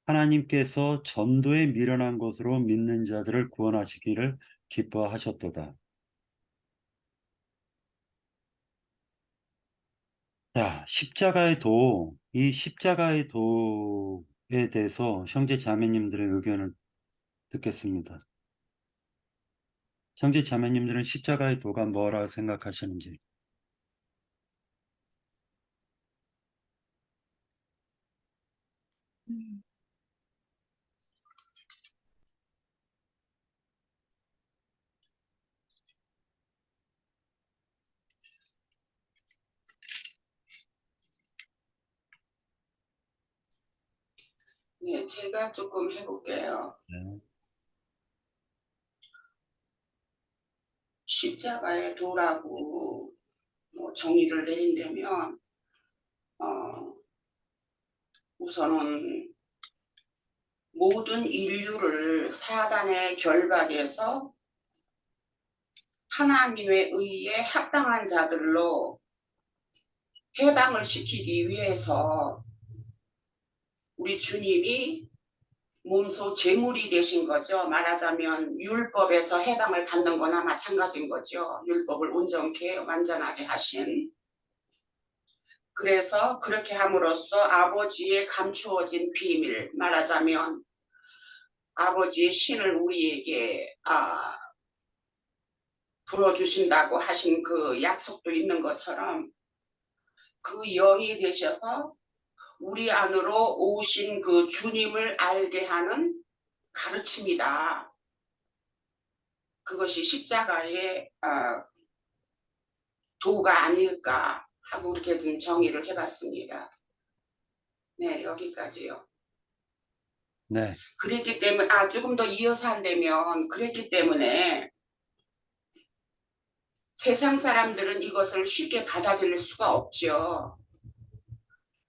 하나님께서 전도에 미련한 것으로 믿는 자들을 구원하시기를 기뻐하셨도다. 자, 이 십자가의 도에 대해서 형제 자매님들의 의견을 듣겠습니다. 형제 자매님들은 십자가의 도가 뭐라 생각하시는지. 네, 제가 조금 해볼게요. 네. 십자가의 도라고 정의를 내린다면 우선은 모든 인류를 사단의 결박에서 하나님의 의에 합당한 자들로 해방을 시키기 위해서 우리 주님이 몸소 제물이 되신 거죠. 말하자면 율법에서 해방을 받는 거나 마찬가지인 거죠. 율법을 온전케 완전하게 하신. 그래서 그렇게 함으로써 아버지의 감추어진 비밀, 말하자면 아버지의 신을 우리에게 불어주신다고 하신 그 약속도 있는 것처럼 그 영이 되셔서 우리 안으로 오신 그 주님을 알게 하는 가르침이다. 그것이 십자가의 도가 아닐까 하고 이렇게 좀 정의를 해봤습니다. 네, 여기까지요. 네. 그랬기 때문에 조금 더 이어서 한다면 그랬기 때문에 세상 사람들은 이것을 쉽게 받아들일 수가 없죠.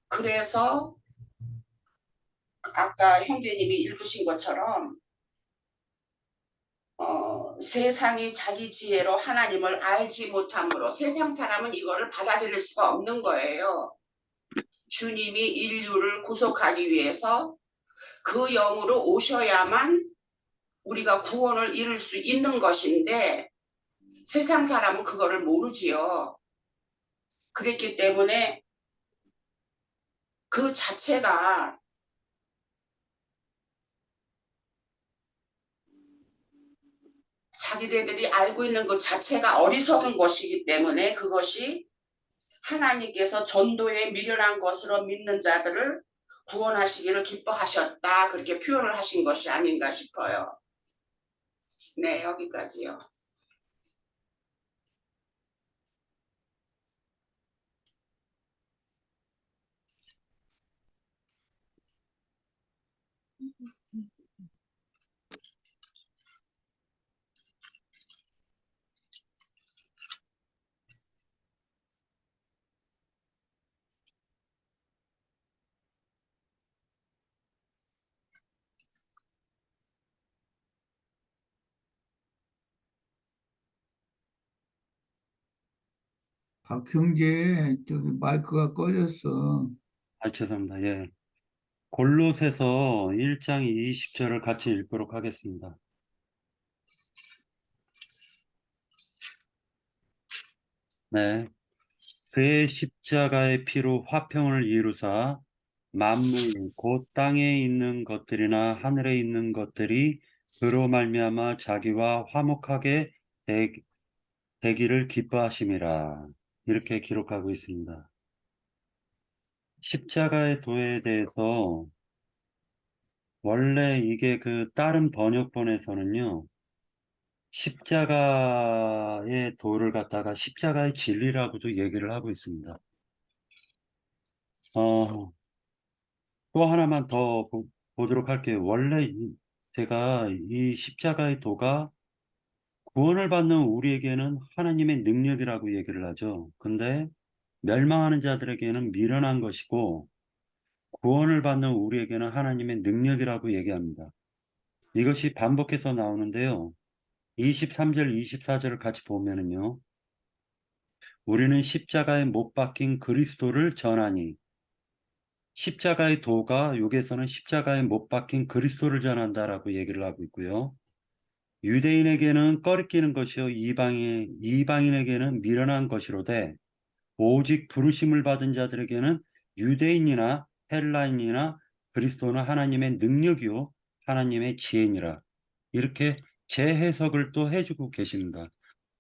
그래서 아까 형제님이 읽으신 것처럼 세상이 자기 지혜로 하나님을 알지 못함으로 세상 사람은 이거를 받아들일 수가 없는 거예요. 주님이 인류를 구속하기 위해서 그 영으로 오셔야만 우리가 구원을 이룰 수 있는 것인데 세상 사람은 그거를 모르지요. 그랬기 때문에 그 자체가 자기들이 알고 있는 것 자체가 어리석은 것이기 때문에 그것이 하나님께서 전도에 미련한 것으로 믿는 자들을 구원하시기를 기뻐하셨다. 그렇게 표현을 하신 것이 아닌가 싶어요. 네, 여기까지요. 박형제, 저기 마이크가 꺼졌어. 죄송합니다. 예. 골로새서 1장 20절을 같이 읽도록 하겠습니다. 네. 그의 십자가의 피로 화평을 이루사 만물 곧 땅에 있는 것들이나 하늘에 있는 것들이 그로 말미암아 자기와 화목하게 되기를 기뻐하심이라. 이렇게 기록하고 있습니다. 십자가의 도에 대해서 원래 이게 그 다른 번역본에서는요, 십자가의 도를 갖다가 십자가의 진리라고도 얘기를 하고 있습니다. 또 하나만 더 보도록 할게요. 원래 제가 이 십자가의 도가 구원을 받는 우리에게는 하나님의 능력이라고 얘기를 하죠. 근데 멸망하는 자들에게는 미련한 것이고 구원을 받는 우리에게는 하나님의 능력이라고 얘기합니다. 이것이 반복해서 나오는데요. 23절, 24절을 같이 보면은요. 우리는 십자가에 못 박힌 그리스도를 전하니 십자가의 도가 여기에서는 십자가에 못 박힌 그리스도를 전한다라고 얘기를 하고 있고요. 유대인에게는 꺼리끼는 것이요 이방인에게는 미련한 것이로되 오직 부르심을 받은 자들에게는 유대인이나 헬라인이나 그리스도는 하나님의 능력이요 하나님의 지혜니라. 이렇게 재해석을 또 해주고 계십니다.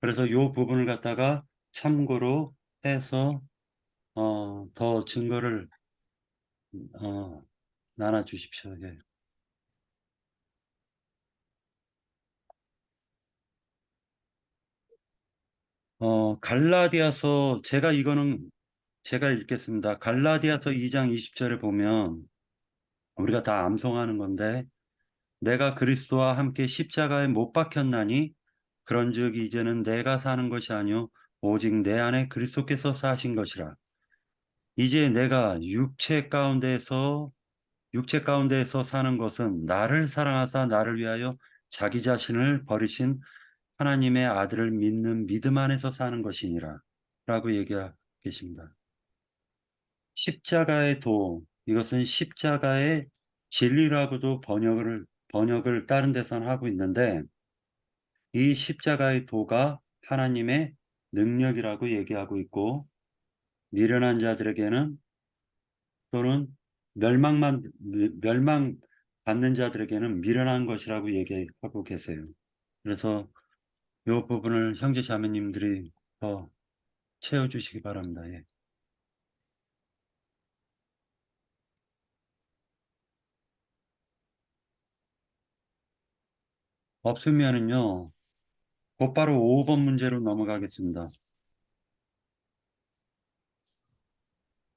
그래서 이 부분을 갖다가 참고로 해서 더 증거를 나눠 주십시오. 예. 갈라디아서 제가 읽겠습니다. 갈라디아서 2장 20절에 보면 우리가 다 암송하는 건데 내가 그리스도와 함께 십자가에 못 박혔나니 그런즉 이제는 내가 사는 것이 아니요 오직 내 안에 그리스도께서 사신 것이라. 이제 내가 육체 가운데에서 사는 것은 나를 사랑하사 나를 위하여 자기 자신을 버리신 하나님의 아들을 믿는 믿음 안에서 사는 것이니라 라고 얘기하고 계십니다. 십자가의 도, 이것은 십자가의 진리라고도 번역을 다른 데서는 하고 있는데, 이 십자가의 도가 하나님의 능력이라고 얘기하고 있고, 미련한 자들에게는 또는 멸망받는 자들에게는 미련한 것이라고 얘기하고 계세요. 그래서 이 부분을 형제 자매님들이 더 채워주시기 바랍니다. 예. 없으면은요, 곧바로 5번 문제로 넘어가겠습니다.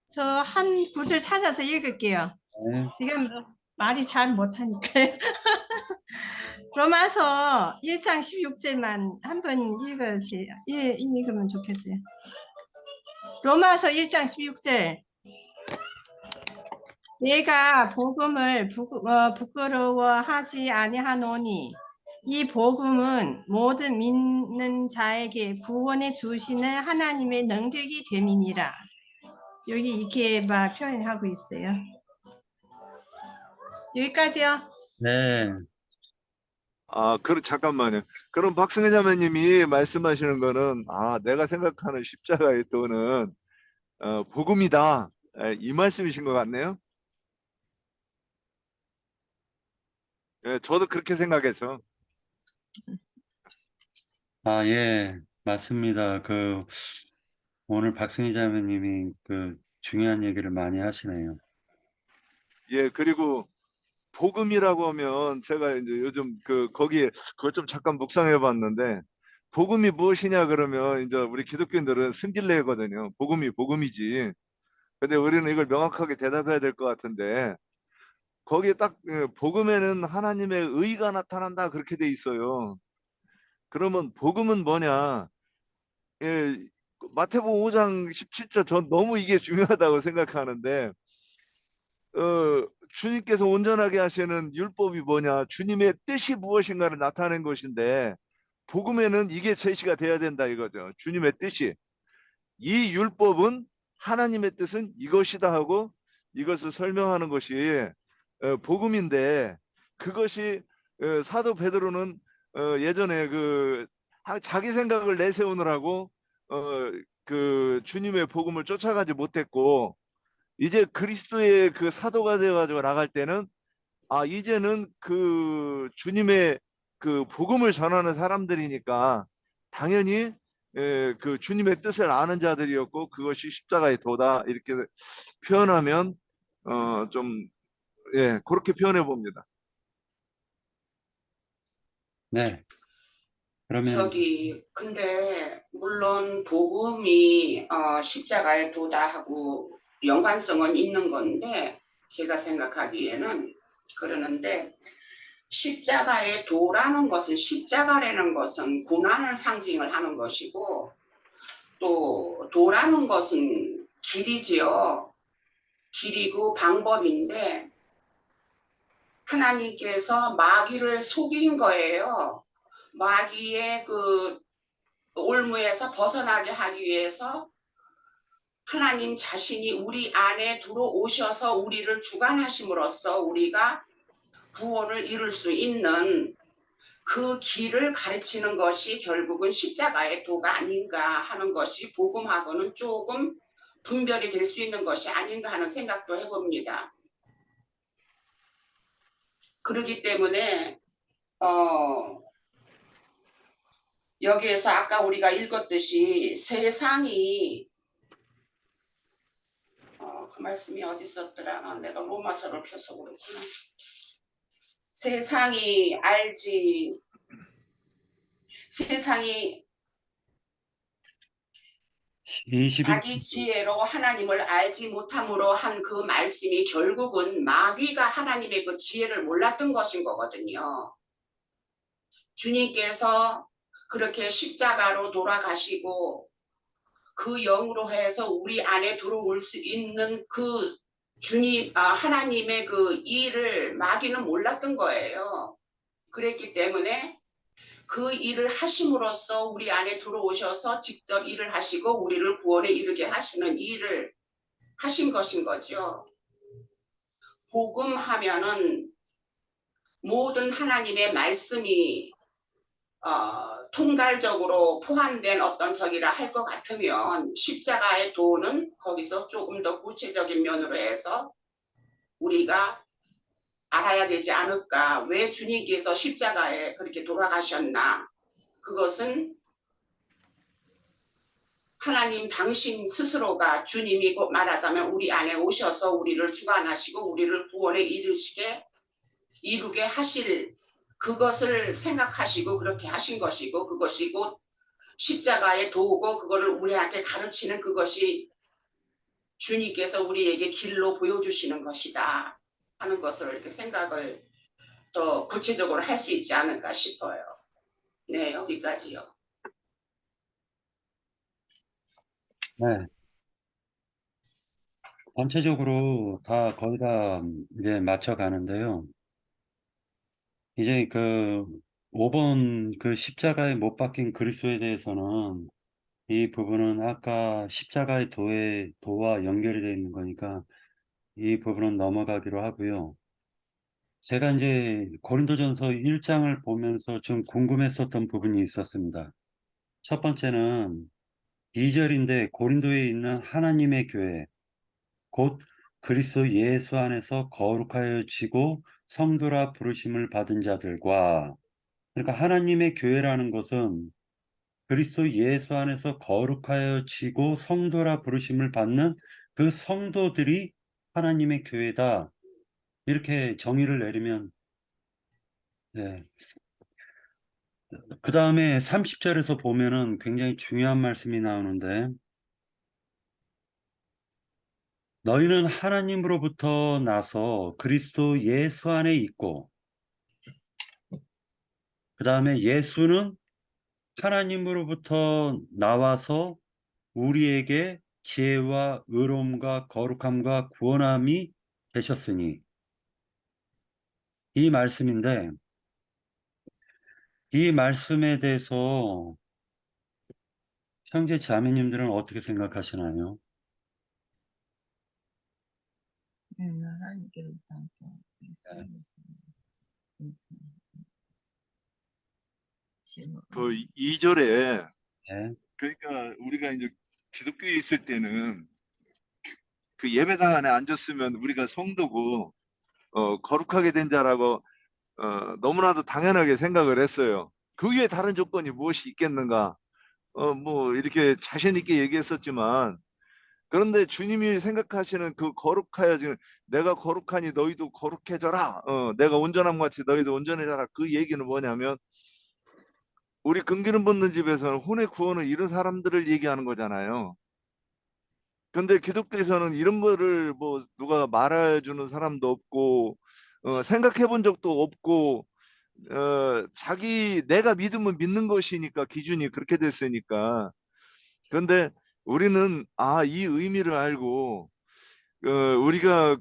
저 한 구절 찾아서 읽을게요. 네. 지금 말이 잘 못하니까요. 로마서 1장 16절만 한번 읽으세요. 읽으면 좋겠어요. 로마서 1장 16절. 내가 복음을 부끄러워하지 아니하노니 이 복음은 모든 믿는 자에게 구원해 주시는 하나님의 능력이 됨이니라. 여기 이렇게 막 표현하고 있어요. 여기까지요. 네. 잠깐만요. 그럼 박승혜 자매님이 말씀하시는 거는, 내가 생각하는 십자가의 도는 복음이다. 이 말씀이신 것 같네요. 예, 저도 그렇게 생각해서. 예, 맞습니다. 오늘 박승희 자매님이 중요한 얘기를 많이 하시네요. 예, 그리고 복음이라고 하면 제가 이제 요즘 거기에 그걸 좀 잠깐 묵상해 봤는데, 복음이 무엇이냐 그러면 이제 우리 기독교인들은 승질내거든요. 복음이 복음이지. 근데 우리는 이걸 명확하게 대답해야 될 것 같은데, 거기에 딱 복음에는 하나님의 의가 나타난다 그렇게 돼 있어요. 그러면 복음은 뭐냐? 예, 마태복음 5장 17절 전 너무 이게 중요하다고 생각하는데, 주님께서 온전하게 하시는 율법이 뭐냐? 주님의 뜻이 무엇인가를 나타낸 것인데, 복음에는 이게 제시가 돼야 된다 이거죠. 주님의 뜻이. 이 율법은 하나님의 뜻은 이것이다 하고 이것을 설명하는 것이 복음인데, 그것이 사도 베드로는 예전에 자기 생각을 내세우느라고 주님의 복음을 쫓아가지 못했고, 이제 그리스도의 사도가 되어가지고 나갈 때는 이제는 주님의 복음을 전하는 사람들이니까 당연히 주님의 뜻을 아는 자들이었고, 그것이 십자가의 도다 이렇게 표현하면 그렇게 표현해 봅니다. 네. 그러면 근데 물론 복음이 십자가의 도다 하고 연관성은 있는 건데, 제가 생각하기에는 그러는데, 십자가의 도라는 것은, 십자가라는 것은 고난을 상징을 하는 것이고, 또 도라는 것은 길이지요. 길이고 방법인데, 하나님께서 마귀를 속인 거예요. 마귀의 올무에서 벗어나게 하기 위해서 하나님 자신이 우리 안에 들어오셔서 우리를 주관하심으로써 우리가 구원을 이룰 수 있는 그 길을 가르치는 것이 결국은 십자가의 도가 아닌가 하는 것이 복음하고는 조금 분별이 될 수 있는 것이 아닌가 하는 생각도 해봅니다. 그렇기 때문에 여기에서 아까 우리가 읽었듯이 세상이 그 말씀이 어디 있었더라? 내가 로마서를 펴서 그렇구나. 세상이 자기 지혜로 하나님을 알지 못함으로 한 그 말씀이 결국은 마귀가 하나님의 그 지혜를 몰랐던 것인 거거든요. 주님께서 그렇게 십자가로 돌아가시고 그 영으로 해서 우리 안에 들어올 수 있는 그 주님, 하나님의 그 일을 마귀는 몰랐던 거예요. 그랬기 때문에 그 일을 하심으로써 우리 안에 들어오셔서 직접 일을 하시고 우리를 구원에 이르게 하시는 일을 하신 것인 거죠. 복음하면은 모든 하나님의 말씀이 통달적으로 포함된 어떤 적이라 할 것 같으면 십자가의 도는 거기서 조금 더 구체적인 면으로 해서 우리가 알아야 되지 않을까. 왜 주님께서 십자가에 그렇게 돌아가셨나. 그것은 하나님 당신 스스로가 주님이 곧 말하자면 우리 안에 오셔서 우리를 주관하시고 우리를 구원에 이루게 하실 그것을 생각하시고 그렇게 하신 것이고 그것이 곧 십자가의 도구고 그거를 우리한테 가르치는 그것이 주님께서 우리에게 길로 보여주시는 것이다 하는 것을 이렇게 생각을 더 구체적으로 할 수 있지 않을까 싶어요. 네, 여기까지요. 네. 전체적으로 다 거의 다 이제 맞춰가는데요. 이제 그 5번 그 십자가에 못 박힌 그리스도에 대해서는 이 부분은 아까 십자가의 도와 연결이 되어 있는 거니까 이 부분은 넘어가기로 하고요. 제가 이제 고린도전서 1장을 보면서 좀 궁금했었던 부분이 있었습니다. 첫 번째는 2절인데 고린도에 있는 하나님의 교회, 곧 그리스도 예수 안에서 거룩하여지고 성도라 부르심을 받은 자들과, 그러니까 하나님의 교회라는 것은 그리스도 예수 안에서 거룩하여지고 성도라 부르심을 받는 그 성도들이 하나님의 교회다. 이렇게 정의를 내리면, 네. 그 다음에 30절에서 보면은 굉장히 중요한 말씀이 나오는데, 너희는 하나님으로부터 나서 그리스도 예수 안에 있고, 그 다음에 예수는 하나님으로부터 나와서 우리에게 지혜와 의로움과 거룩함과 구원함이 되셨으니, 이 말씀인데, 이 말씀에 대해서 형제 자매님들은 어떻게 생각하시나요? 하나님께로부터 그 2절에 네. 그러니까 우리가 이제 기독교에 있을 때는 그 예배당 안에 앉았으면 우리가 성도고 거룩하게 된 자라고 너무나도 당연하게 생각을 했어요. 그 위에 다른 조건이 무엇이 있겠는가? 뭐 이렇게 자신 있게 얘기했었지만 그런데 주님이 생각하시는 그 거룩하여 지금 내가 거룩하니 너희도 거룩해져라. 내가 온전함 같이 너희도 온전해져라. 그 얘기는 뭐냐면 우리 금기름 붓는 집에서는 혼의 구원을 잃은 사람들을 얘기하는 거잖아요. 근데 기독교에서는 이런 거를 뭐 누가 말해주는 사람도 없고 생각해 본 적도 없고 자기 내가 믿으면 믿는 것이니까 기준이 그렇게 됐으니까. 그런데 우리는 이 의미를 알고 우리가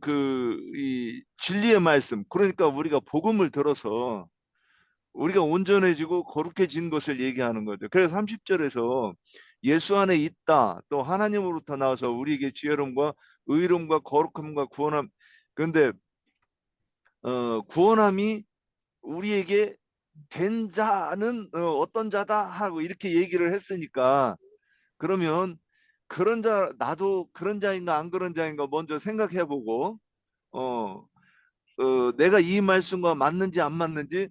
이 진리의 말씀 그러니까 우리가 복음을 들어서 우리가 온전해지고 거룩해진 것을 얘기하는 거죠. 그래서 30절에서 예수 안에 있다. 또 하나님으로부터 나와서 우리에게 지혜로움과 의로움과 거룩함과 구원함. 그런데 구원함이 우리에게 된 자는 어떤 자다 하고 이렇게 얘기를 했으니까 그러면 그런 자 나도 그런 자인가 안 그런 자인가 먼저 생각해보고 내가 이 말씀과 맞는지 안 맞는지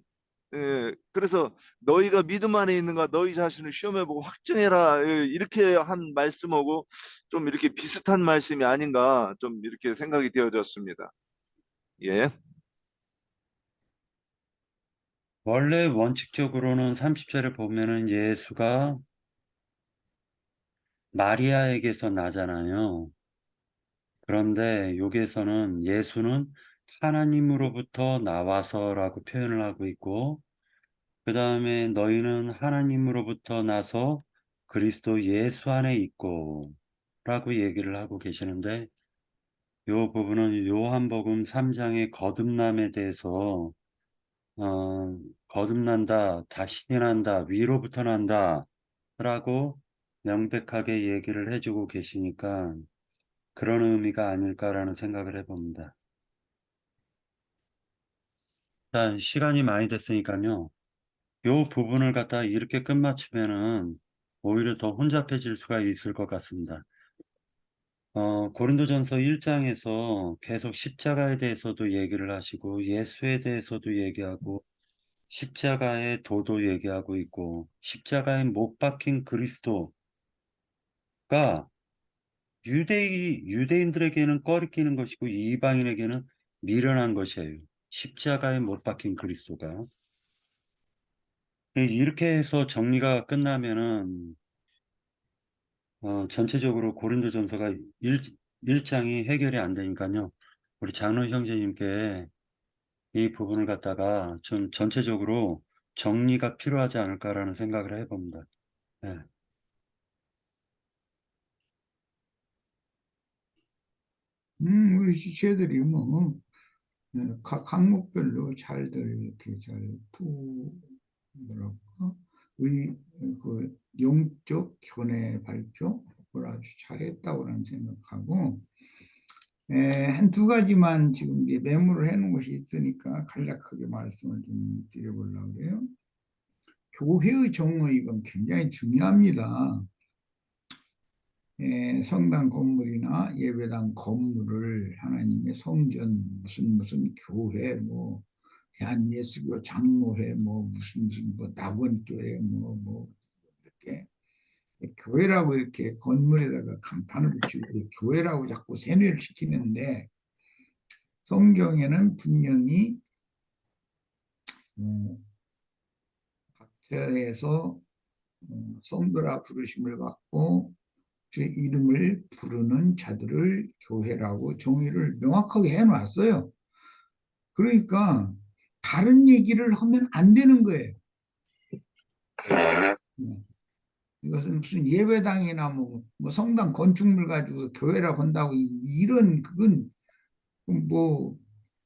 그래서 너희가 믿음 안에 있는가 너희 자신을 시험해보고 확증해라 이렇게 한 말씀하고 좀 이렇게 비슷한 말씀이 아닌가 좀 이렇게 생각이 되어졌습니다. 예. 원래 원칙적으로는 30절에 보면은 예수가 마리아에게서 나잖아요. 그런데 여기에서는 예수는 하나님으로부터 나와서라고 표현을 하고 있고, 그 다음에 너희는 하나님으로부터 나서 그리스도 예수 안에 있고 라고 얘기를 하고 계시는데, 이 부분은 요한복음 3장의 거듭남에 대해서 거듭난다, 다시 난다, 위로부터 난다 라고 명백하게 얘기를 해주고 계시니까 그런 의미가 아닐까라는 생각을 해봅니다. 일단 시간이 많이 됐으니까요. 이 부분을 갖다 이렇게 끝마치면은 오히려 더 혼잡해질 수가 있을 것 같습니다. 고린도전서 1장에서 계속 십자가에 대해서도 얘기를 하시고 예수에 대해서도 얘기하고 십자가의 도도 얘기하고 있고 십자가에 못 박힌 그리스도가 유대인들에게는 꺼리끼는 것이고 이방인에게는 미련한 것이에요. 십자가에 못 박힌 그리스도가. 이렇게 해서 정리가 끝나면은 전체적으로 고린도전서가 1장이 해결이 안 되니까요. 우리 장로 형제님께 이 부분을 갖다가 좀 전체적으로 정리가 필요하지 않을까라는 생각을 해봅니다. 네. 우리 지체들이 뭐 각 항목별로 잘들 이렇게 잘 뭐랄까 그 영적 견해 발표를 아주 잘했다고는 생각하고, 한 두 가지만 지금 이제 메모를 해놓은 것이 있으니까 간략하게 말씀을 좀 드려보려고 해요. 교회의 정의 이건 굉장히 중요합니다. 성당 건물이나 예배당 건물을 하나님의 성전 무슨 교회 뭐 대한예수교 장로회 뭐 무슨 뭐 낙원교회 뭐 이렇게 교회라고 이렇게 건물에다가 간판을 붙이고 교회라고 자꾸 세뇌를 시키는데, 성경에는 분명히 각처에서 성도라 부르심을 받고 주의 이름을 부르는 자들을 교회라고 정의를 명확하게 해놨어요. 그러니까 다른 얘기를 하면 안 되는 거예요. 이것은 무슨 예배당이나 뭐 성당 건축물 가지고 교회라고 한다고 이런 그건 뭐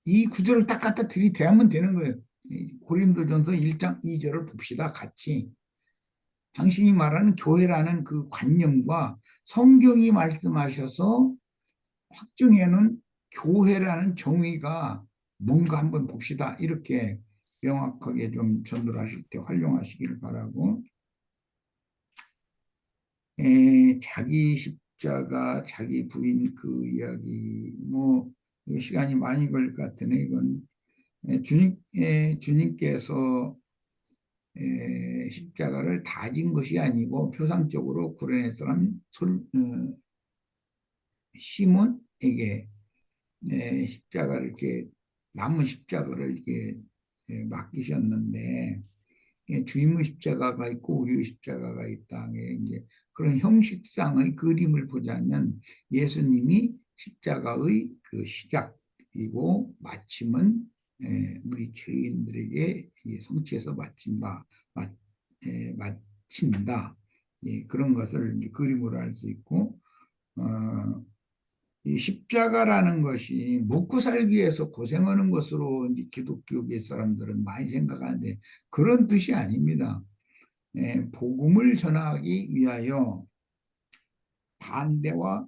이 구절을 딱 갖다 들이대면 되는 거예요. 고린도전서 1장 2절을 봅시다. 같이. 당신이 말하는 교회라는 그 관념과 성경이 말씀하셔서 확증해놓은 교회라는 정의가 뭔가 한번 봅시다. 이렇게 명확하게 좀 전달하실 때 활용하시길 바라고, 자기 십자가, 자기 부인 그 이야기, 뭐 시간이 많이 걸릴 것 같으네. 이건 주님께서 십자가를 다 진 것이 아니고 표상적으로 구레네 사람 시몬에게 십자가를 이렇게 남은 십자가를 이렇게 맡기셨는데, 주님의 십자가가 있고 우리의 십자가가 있다. 이제 그런 형식상의 그림을 보자면 예수님이 십자가의 그 시작이고 마침은 우리 죄인들에게 성취해서 마친다, 마친다. 그런 것을 이제 그림으로 알 수 있고, 이 십자가라는 것이 먹고 살기 위해서 고생하는 것으로 이제 기독교계 사람들은 많이 생각하는데 그런 뜻이 아닙니다. 복음을 전하기 위하여 반대와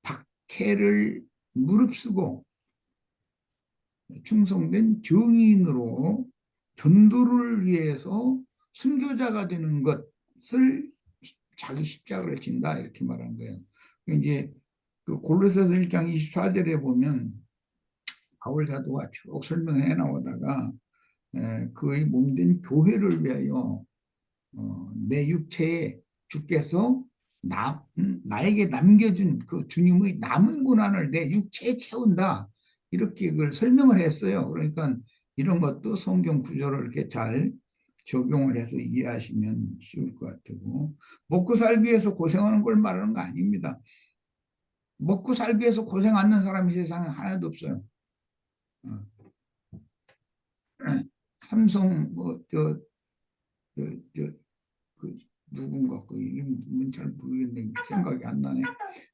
박해를 무릅쓰고 충성된 정의인으로 전도를 위해서 순교자가 되는 것을 자기 십자가를 진다 이렇게 말한 거예요. 이제 그 골로새서 1장 24절에 보면 바울 사도가 쭉 설명해 나오다가 그의 몸된 교회를 위하여 내 육체에 주께서 나에게 남겨준 그 주님의 남은 고난을 내 육체에 채운다, 이렇게 그걸 설명을 했어요. 그러니까 이런 것도 성경 구조를 이렇게 잘 적용을 해서 이해하시면 쉬울 것 같고, 먹고 살기 위해서 고생하는 걸 말하는 거 아닙니다. 먹고 살기 위해서 고생 안 하는 사람이 세상에 하나도 없어요. 삼성 그 누군가 그 이름은 잘 모르겠네. 생각이 안 나네.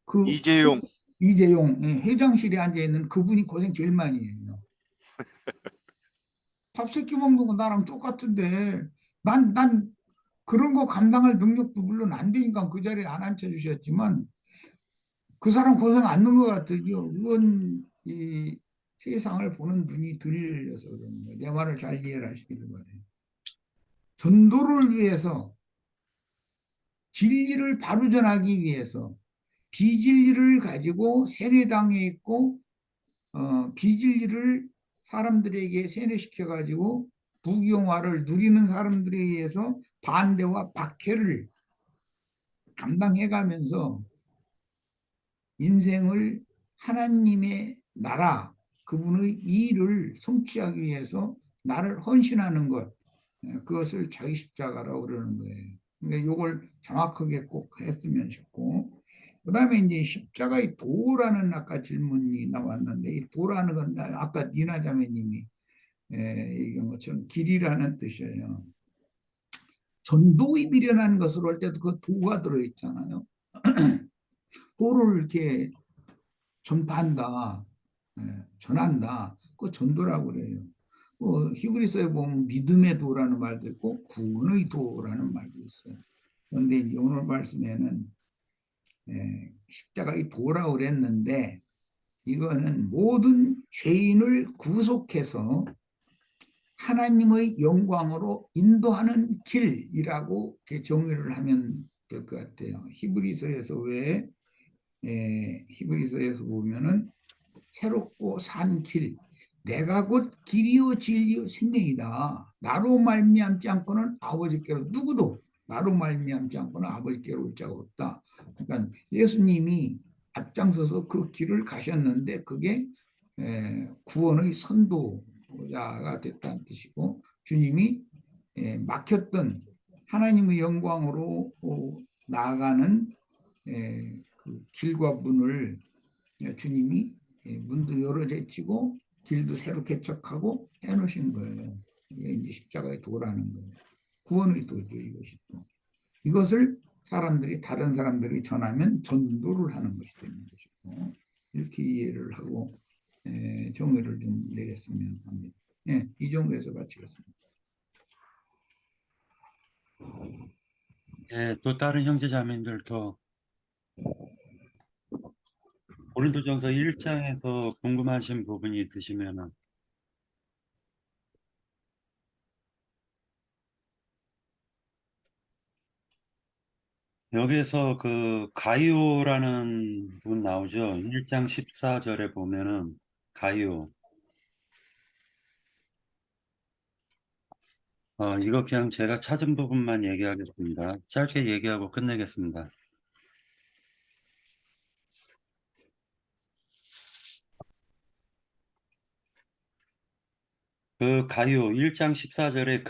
그 이재용. 이재용 회장실에 앉아 있는 그분이 고생 제일 많이 해요. 밥 세끼 먹는 거 나랑 똑같은데 난 그런 거 감당할 능력도 물론 안 되니까 그 자리에 안 앉혀주셨지만 그 사람 고생 안 하는 것 같아요. 그건 이 세상을 보는 눈이 들려서 그런 거예요. 내 말을 잘 이해를 하시기를 바래요. 전도를 위해서 진리를 바로 전하기 위해서 비진리를 가지고 세뇌당해 있고 비진리를 사람들에게 세뇌시켜 가지고 부귀영화를 누리는 사람들에 의해서 반대와 박해를 감당해 가면서 인생을 하나님의 나라 그분의 일을 성취하기 위해서 나를 헌신하는 것 그것을 자기 십자가라고 그러는 거예요. 그러니까 이걸 정확하게 꼭 했으면 싶고 그다음에 이제 십자가의 도라는 아까 질문이 나왔는데 이 도라는 건 아까 니나 자매님이 얘기한 것처럼 길이라는 뜻이에요. 전도의 미련한 것으로 할 때도 그 도가 들어있잖아요. 도를 이렇게 전파한다, 전한다. 그 전도라고 그래요. 히브리서에 보면 믿음의 도라는 말도 있고 구원의 도라는 말도 있어요. 그런데 이제 오늘 말씀에는 십자가의 도라고 그랬는데 이거는 모든 죄인을 구속해서 하나님의 영광으로 인도하는 길이라고 이렇게 정의를 하면 될 것 같아요. 히브리서에서 히브리서에서 보면은 새롭고 산 길, 내가 곧 길이요 진리요 생명이다. 나로 말미암지 않고는 아버지께로 누구도 나로 말미암지 않고는 아버지께로 올 자가 없다. 그러니까 예수님이 앞장서서 그 길을 가셨는데 그게 구원의 선도자가 됐다는 뜻이고 주님이 막혔던 하나님의 영광으로 나아가는 그 길과 문을 주님이 문도 열어 제치고 길도 새로 개척하고 해놓으신 거예요. 이게 이제 십자가의 도라는 거예요. 구원의 도죠, 이것이 또. 이것을 사람들이 다른 사람들이 전하면 전도를 하는 것이 되는 것이고 이렇게 이해를 하고 정의를 좀 내렸으면 합니다. 이 정도에서 마치겠습니다. 또 다른 형제자매님들도 고린도전서 1장에서 궁금하신 부분이 있으시면은 여기에서 그 가이오라는 분 나오죠. 1장 14절에 보면은 가이오. 이거 그냥 제가 찾은 부분만 얘기하겠습니다. 짧게 얘기하고 끝내겠습니다. 그 가이오 1장 14절에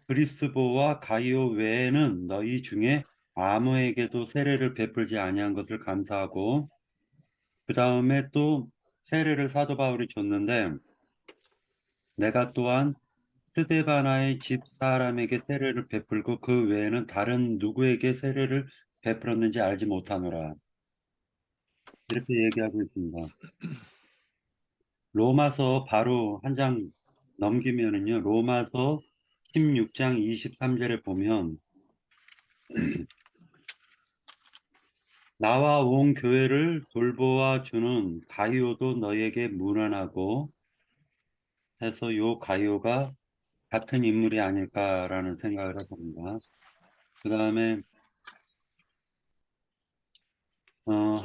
그리스보와 가이오 외에는 너희 중에 아무에게도 세례를 베풀지 아니한 것을 감사하고 그 다음에 또 세례를 사도 바울이 줬는데 내가 또한 스데바나의 집 사람에게 세례를 베풀고 그 외에는 다른 누구에게 세례를 베풀었는지 알지 못하노라. 이렇게 얘기하고 있습니다. 로마서 바로 한 장 넘기면은요. 로마서 16장 23절에 보면 나와 온 교회를 돌보아 주는 가이오도 너에게 문안하고 해서 요 가이오가 같은 인물이 아닐까라는 생각을 해봅니다. 그 다음에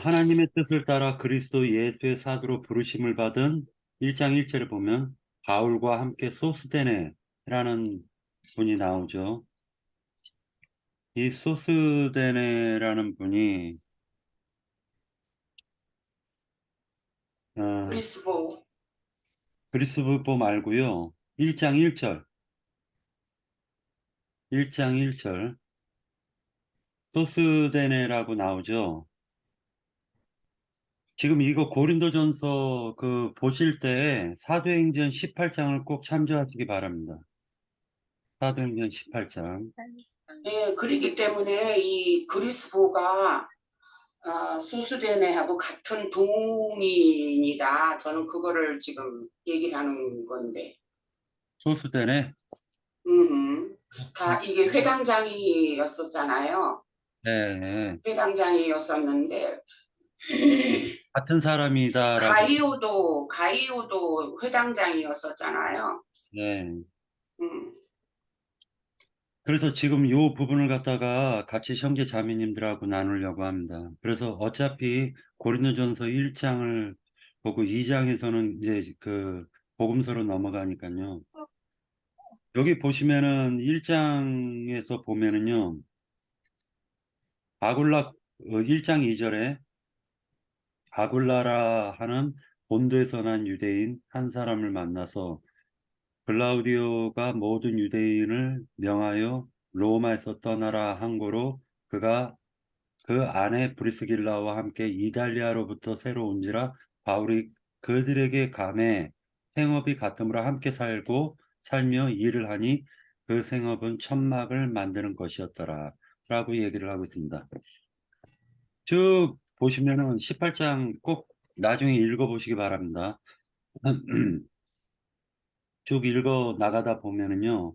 하나님의 뜻을 따라 그리스도 예수의 사도로 부르심을 받은 1장 1절에 보면 바울과 함께 소스데네라는 분이 나오죠. 이 소스데네라는 분이 그리스도 말고요. 1장 1절 소스데네라고 나오죠. 지금 이거 고린도전서 그 보실 때 사도행전 18장을 꼭 참조하시기 바랍니다. 사도행전 18장. 예, 그렇기 때문에 이 그리스도가 소수대네하고 같은 동인이다. 저는 그거를 지금 얘기를 하는 건데. 소수대네. 다 이게 회당장이었었잖아요. 네. 회당장이었었는데 같은 사람이다라고. 가이오도 회당장이었었잖아요. 네. 음, 그래서 지금 요 부분을 갖다가 같이 형제 자매님들하고 나누려고 합니다. 그래서 어차피 고린도전서 1장을 보고 2장에서는 이제 그 복음서로 넘어가니까요. 여기 보시면은 1장에서 보면은요. 아굴라 1장 2절에 아굴라라 하는 본도에서 난 유대인 한 사람을 만나서 글라우디오가 모든 유대인을 명하여 로마에서 떠나라 한 고로 그가 그 아내 브리스길라와 함께 이달리아로부터 새로 온지라 바울이 그들에게 감해 생업이 같으므로 함께 살며 일을 하니 그 생업은 천막을 만드는 것이었더라 라고 얘기를 하고 있습니다. 쭉 보시면은 18장 꼭 나중에 읽어보시기 바랍니다. 쭉 읽어 나가다 보면은요.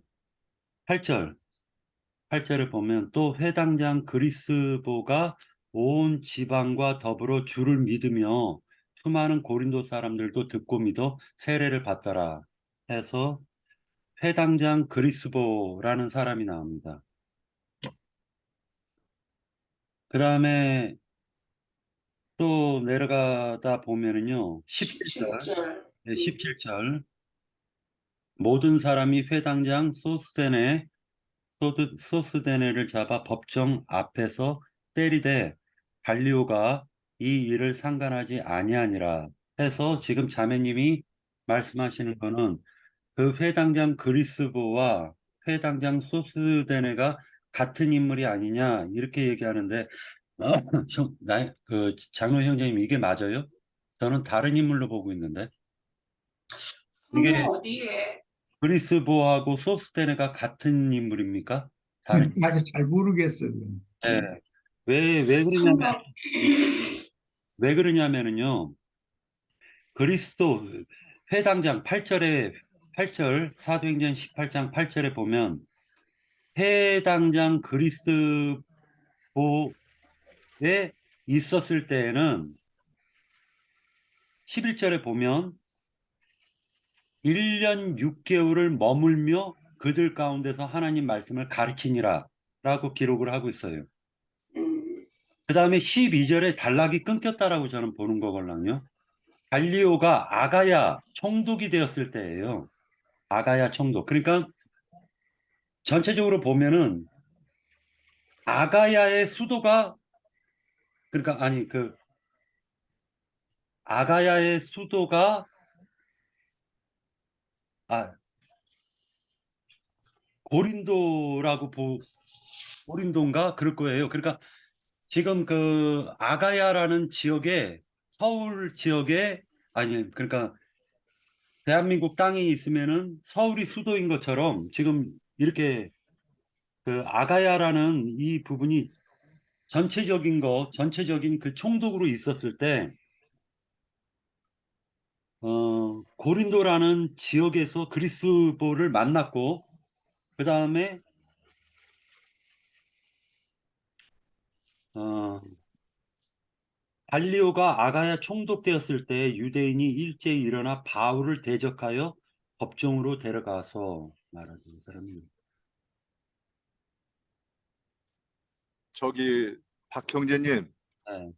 8절을 보면 또 회당장 그리스보가 온 지방과 더불어 주를 믿으며 수많은 고린도 사람들도 듣고 믿어 세례를 받더라 해서 회당장 그리스보라는 사람이 나옵니다. 그 다음에 또 내려가다 보면은요. 17절, 17절. 17절 모든 사람이 회당장 소스데네를 잡아 법정 앞에서 때리되 갈리오가 이 일을 상관하지 아니하니라 해서 지금 자매님이 말씀하시는 거는 그 회당장 그리스보와 회당장 소스데네가 같은 인물이 아니냐 이렇게 얘기하는데 장로 형제님 이게 맞아요? 저는 다른 인물로 보고 있는데 이게 어디에? 그리스보하고 소스데네가 같은 인물입니까? 다른 맞아, 잘 모르겠어요. 네. 왜 그러냐면, 성경 왜 그러냐면은요, 그리스도 회당장 8절, 사도행전 18장 8절에 보면, 회당장 그리스도에 있었을 때에는 11절에 보면 1년 6개월을 머물며 그들 가운데서 하나님 말씀을 가르치니라 라고 기록을 하고 있어요. 그 다음에 12절에 단락이 끊겼다라고 저는 보는 거걸랑요. 갈리오가 아가야 총독이 되었을 때예요. 아가야 총독. 그러니까 전체적으로 보면은 아가야의 수도가 그러니까 아니 그 아가야의 수도가 고린도라고 고린도인가 그럴 거예요. 그러니까 지금 그 아가야라는 지역에 서울 지역에 아니 그러니까 대한민국 땅이 있으면은 서울이 수도인 것처럼 지금 이렇게 그 아가야라는 이 부분이 전체적인 그 총독으로 있었을 때, 고린도라는 지역에서 그리스도를 만났고, 그 다음에, 갈리오가 아가야 총독 되었을 때 유대인이 일제히 일어나 바울을 대적하여 법정으로 데려가서 말하는 사람이. 저기 박형제님, 네.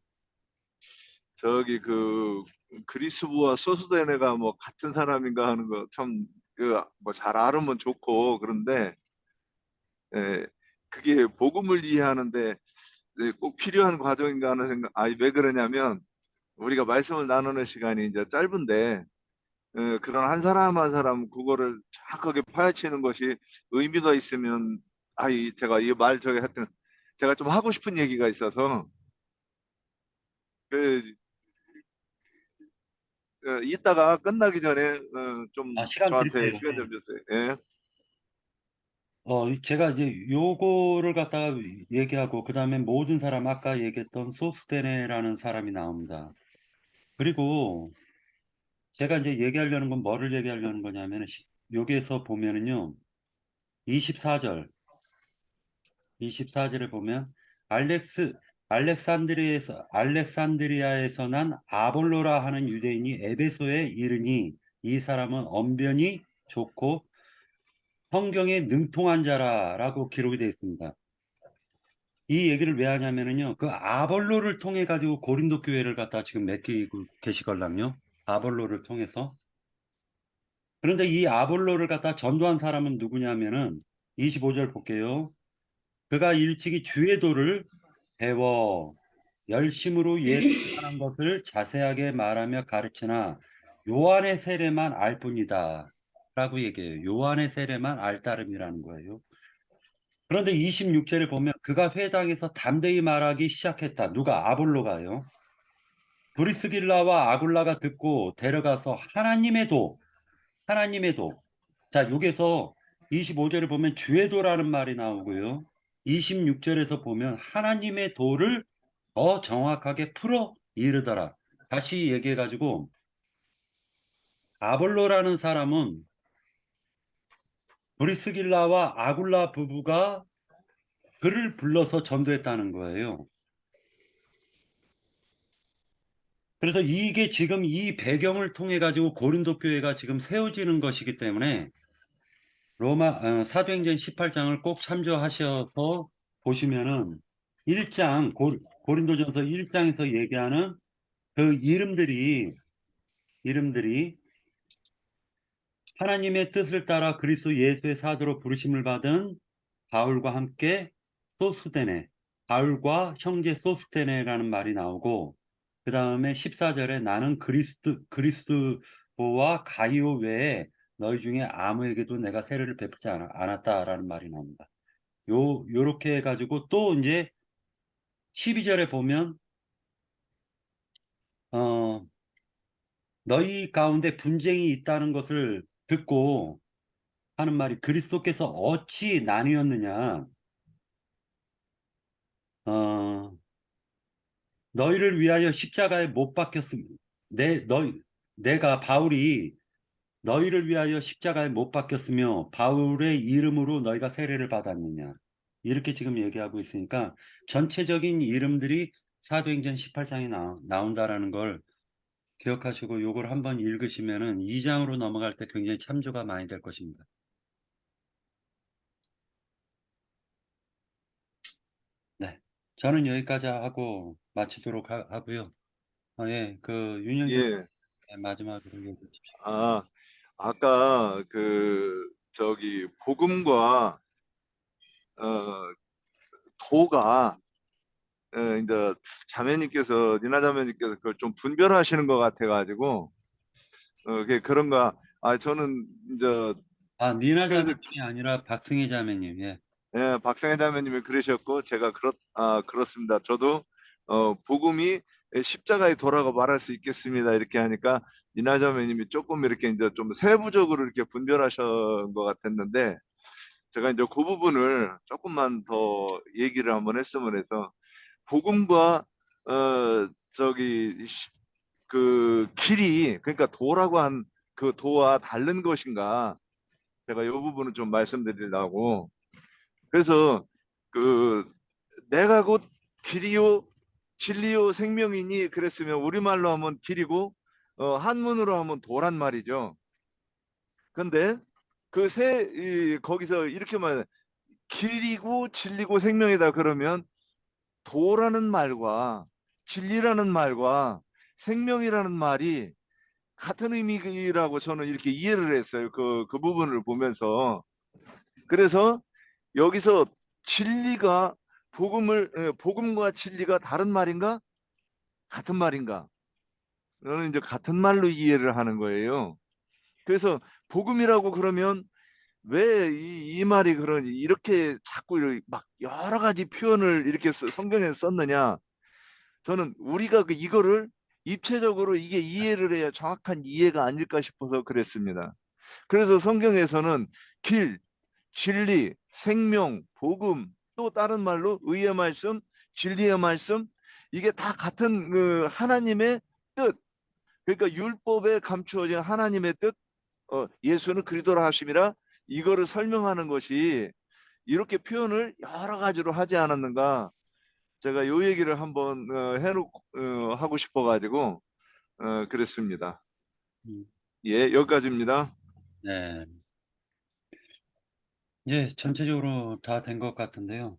저기 그 그리스부와 소수대네가 뭐 같은 사람인가 하는 거 참 그 뭐 잘 알으면 좋고 그런데 예, 그게 복음을 이해하는데 꼭 필요한 과정인가 하는 생각. 왜 그러냐면 우리가 말씀을 나누는 시간이 이제 짧은데 그런 한 사람 한 사람 그거를 정확하게 파헤치는 것이 의미가 있으면 제가 이 말 저기 하여튼 제가 좀 하고 싶은 얘기가 있어서 그 이따가 끝나기 전에 좀 시간 저한테 드릴게요. 시간 좀 주세요. 예. 제가 이제 요거를 갖다가 얘기하고, 그 다음에 모든 사람, 아까 얘기했던 소스테네라는 사람이 나옵니다. 그리고 제가 이제 얘기하려는 건 뭐를 얘기하려는 거냐면, 여기에서 보면은요, 24절, 24절에 보면, 알렉산드리아에서 난 아볼로라 하는 유대인이 에베소에 이르니, 이 사람은 언변이 좋고 성경에 능통한 자라라고 기록이 되어 있습니다. 이 얘기를 왜 하냐면은요, 그 아볼로를 통해 가지고 고린도 교회를 갖다 지금 맡기고 계시걸랑요. 아볼로를 통해서. 그런데 이 아볼로를 갖다 전도한 사람은 누구냐면은 25절 볼게요. 그가 일찍이 주의 도를 배워 열심으로 예수하는 것을 자세하게 말하며 가르치나 요한의 세례만 알 뿐이다. 라고 얘기해요. 요한의 세례만 알 따름이라는 거예요. 그런데 26절에 보면 그가 회당에서 담대히 말하기 시작했다. 누가? 아볼로가요. 브리스길라와 아굴라가 듣고 데려가서 하나님의 도. 자, 여기서 25절에 보면 주의 도라는 말이 나오고요. 26절에서 보면 하나님의 도를 더 정확하게 풀어 이르더라. 다시 얘기해가지고 아볼로라는 사람은 브리스길라와 아굴라 부부가 그를 불러서 전도했다는 거예요. 그래서 이게 지금 이 배경을 통해 가지고 고린도 교회가 지금 세워지는 것이기 때문에 사도행전 18장을 꼭 참조하셔서 보시면은 1장 고린도전서 1장에서 얘기하는 그 이름들이 하나님의 뜻을 따라 그리스도 예수의 사도로 부르심을 받은 바울과 함께 소스테네, 바울과 형제 소스테네라는 말이 나오고, 그 다음에 14절에 나는 그리스도와 가이오 외에 너희 중에 아무에게도 내가 세례를 베풀지 않았다라는 말이 나옵니다. 요렇게 해가지고 또 이제 12절에 보면, 너희 가운데 분쟁이 있다는 것을 듣고 하는 말이 그리스도께서 어찌 나뉘었느냐, 너희를 위하여 십자가에 못 박혔으며 내가 바울이 너희를 위하여 십자가에 못 박혔으며 바울의 이름으로 너희가 세례를 받았느냐, 이렇게 지금 얘기하고 있으니까 전체적인 이름들이 사도행전 18장에 나온다라는 걸 기억하시고 요걸 한번 읽으시면은 2장으로 넘어갈 때 굉장히 참조가 많이 될 것입니다. 네, 저는 여기까지 하고 마치도록 하고요. 예, 그 윤영진 예. 마지막으로 얘기해 주십시오. 아까 복음과 도가 이제 니나 자매님께서 그걸 좀 분별하시는 것 같아가지고 그런가. 저는 이제 니나 그래서 자매님이 아니라 박승희 자매님. 예. 예, 박상혜 자매님이 그러셨고 제가 그렇습니다. 저도 복음이 십자가의 도라고 말할 수 있겠습니다. 이렇게 하니까 니나 자매님이 조금 이렇게 이제 좀 세부적으로 이렇게 분별하신 것 같았는데, 제가 이제 그 부분을 조금만 더 얘기를 한번 했으면 해서, 복음과 그 길이, 그러니까 도라고 한 그 도와 다른 것인가, 제가 이 부분을 좀 말씀드리려고. 그래서 내가 곧 길이요 진리요 생명이니 그랬으면 우리말로 하면 길이고 한문으로 하면 도란 말이죠. 근데 거기서 이렇게 말, 길이고 진리고 생명이다 그러면 도라는 말과 진리라는 말과 생명이라는 말이 같은 의미라고 저는 이렇게 이해를 했어요. 그 부분을 보면서. 그래서 여기서 진리가 복음과 진리가 다른 말인가? 같은 말인가? 저는 이제 같은 말로 이해를 하는 거예요. 그래서 복음이라고 그러면 왜 이 말이 그러니 이렇게 자꾸 막 여러 가지 표현을 이렇게 성경에 썼느냐? 저는 우리가 이거를 입체적으로 이게 이해를 해야 정확한 이해가 아닐까 싶어서 그랬습니다. 그래서 성경에서는 길, 진리, 생명, 복음, 또 다른 말로 의의 말씀, 진리의 말씀, 이게 다 같은 그 하나님의 뜻. 그러니까 율법에 감추어진 하나님의 뜻, 예수는 그리스도라 하심이라, 이거를 설명하는 것이 이렇게 표현을 여러 가지로 하지 않았는가. 제가 요 얘기를 한번 하고 싶어가지고 그랬습니다. 음, 예, 여기까지입니다. 네. 이제 전체적으로 다 된 것 같은데요.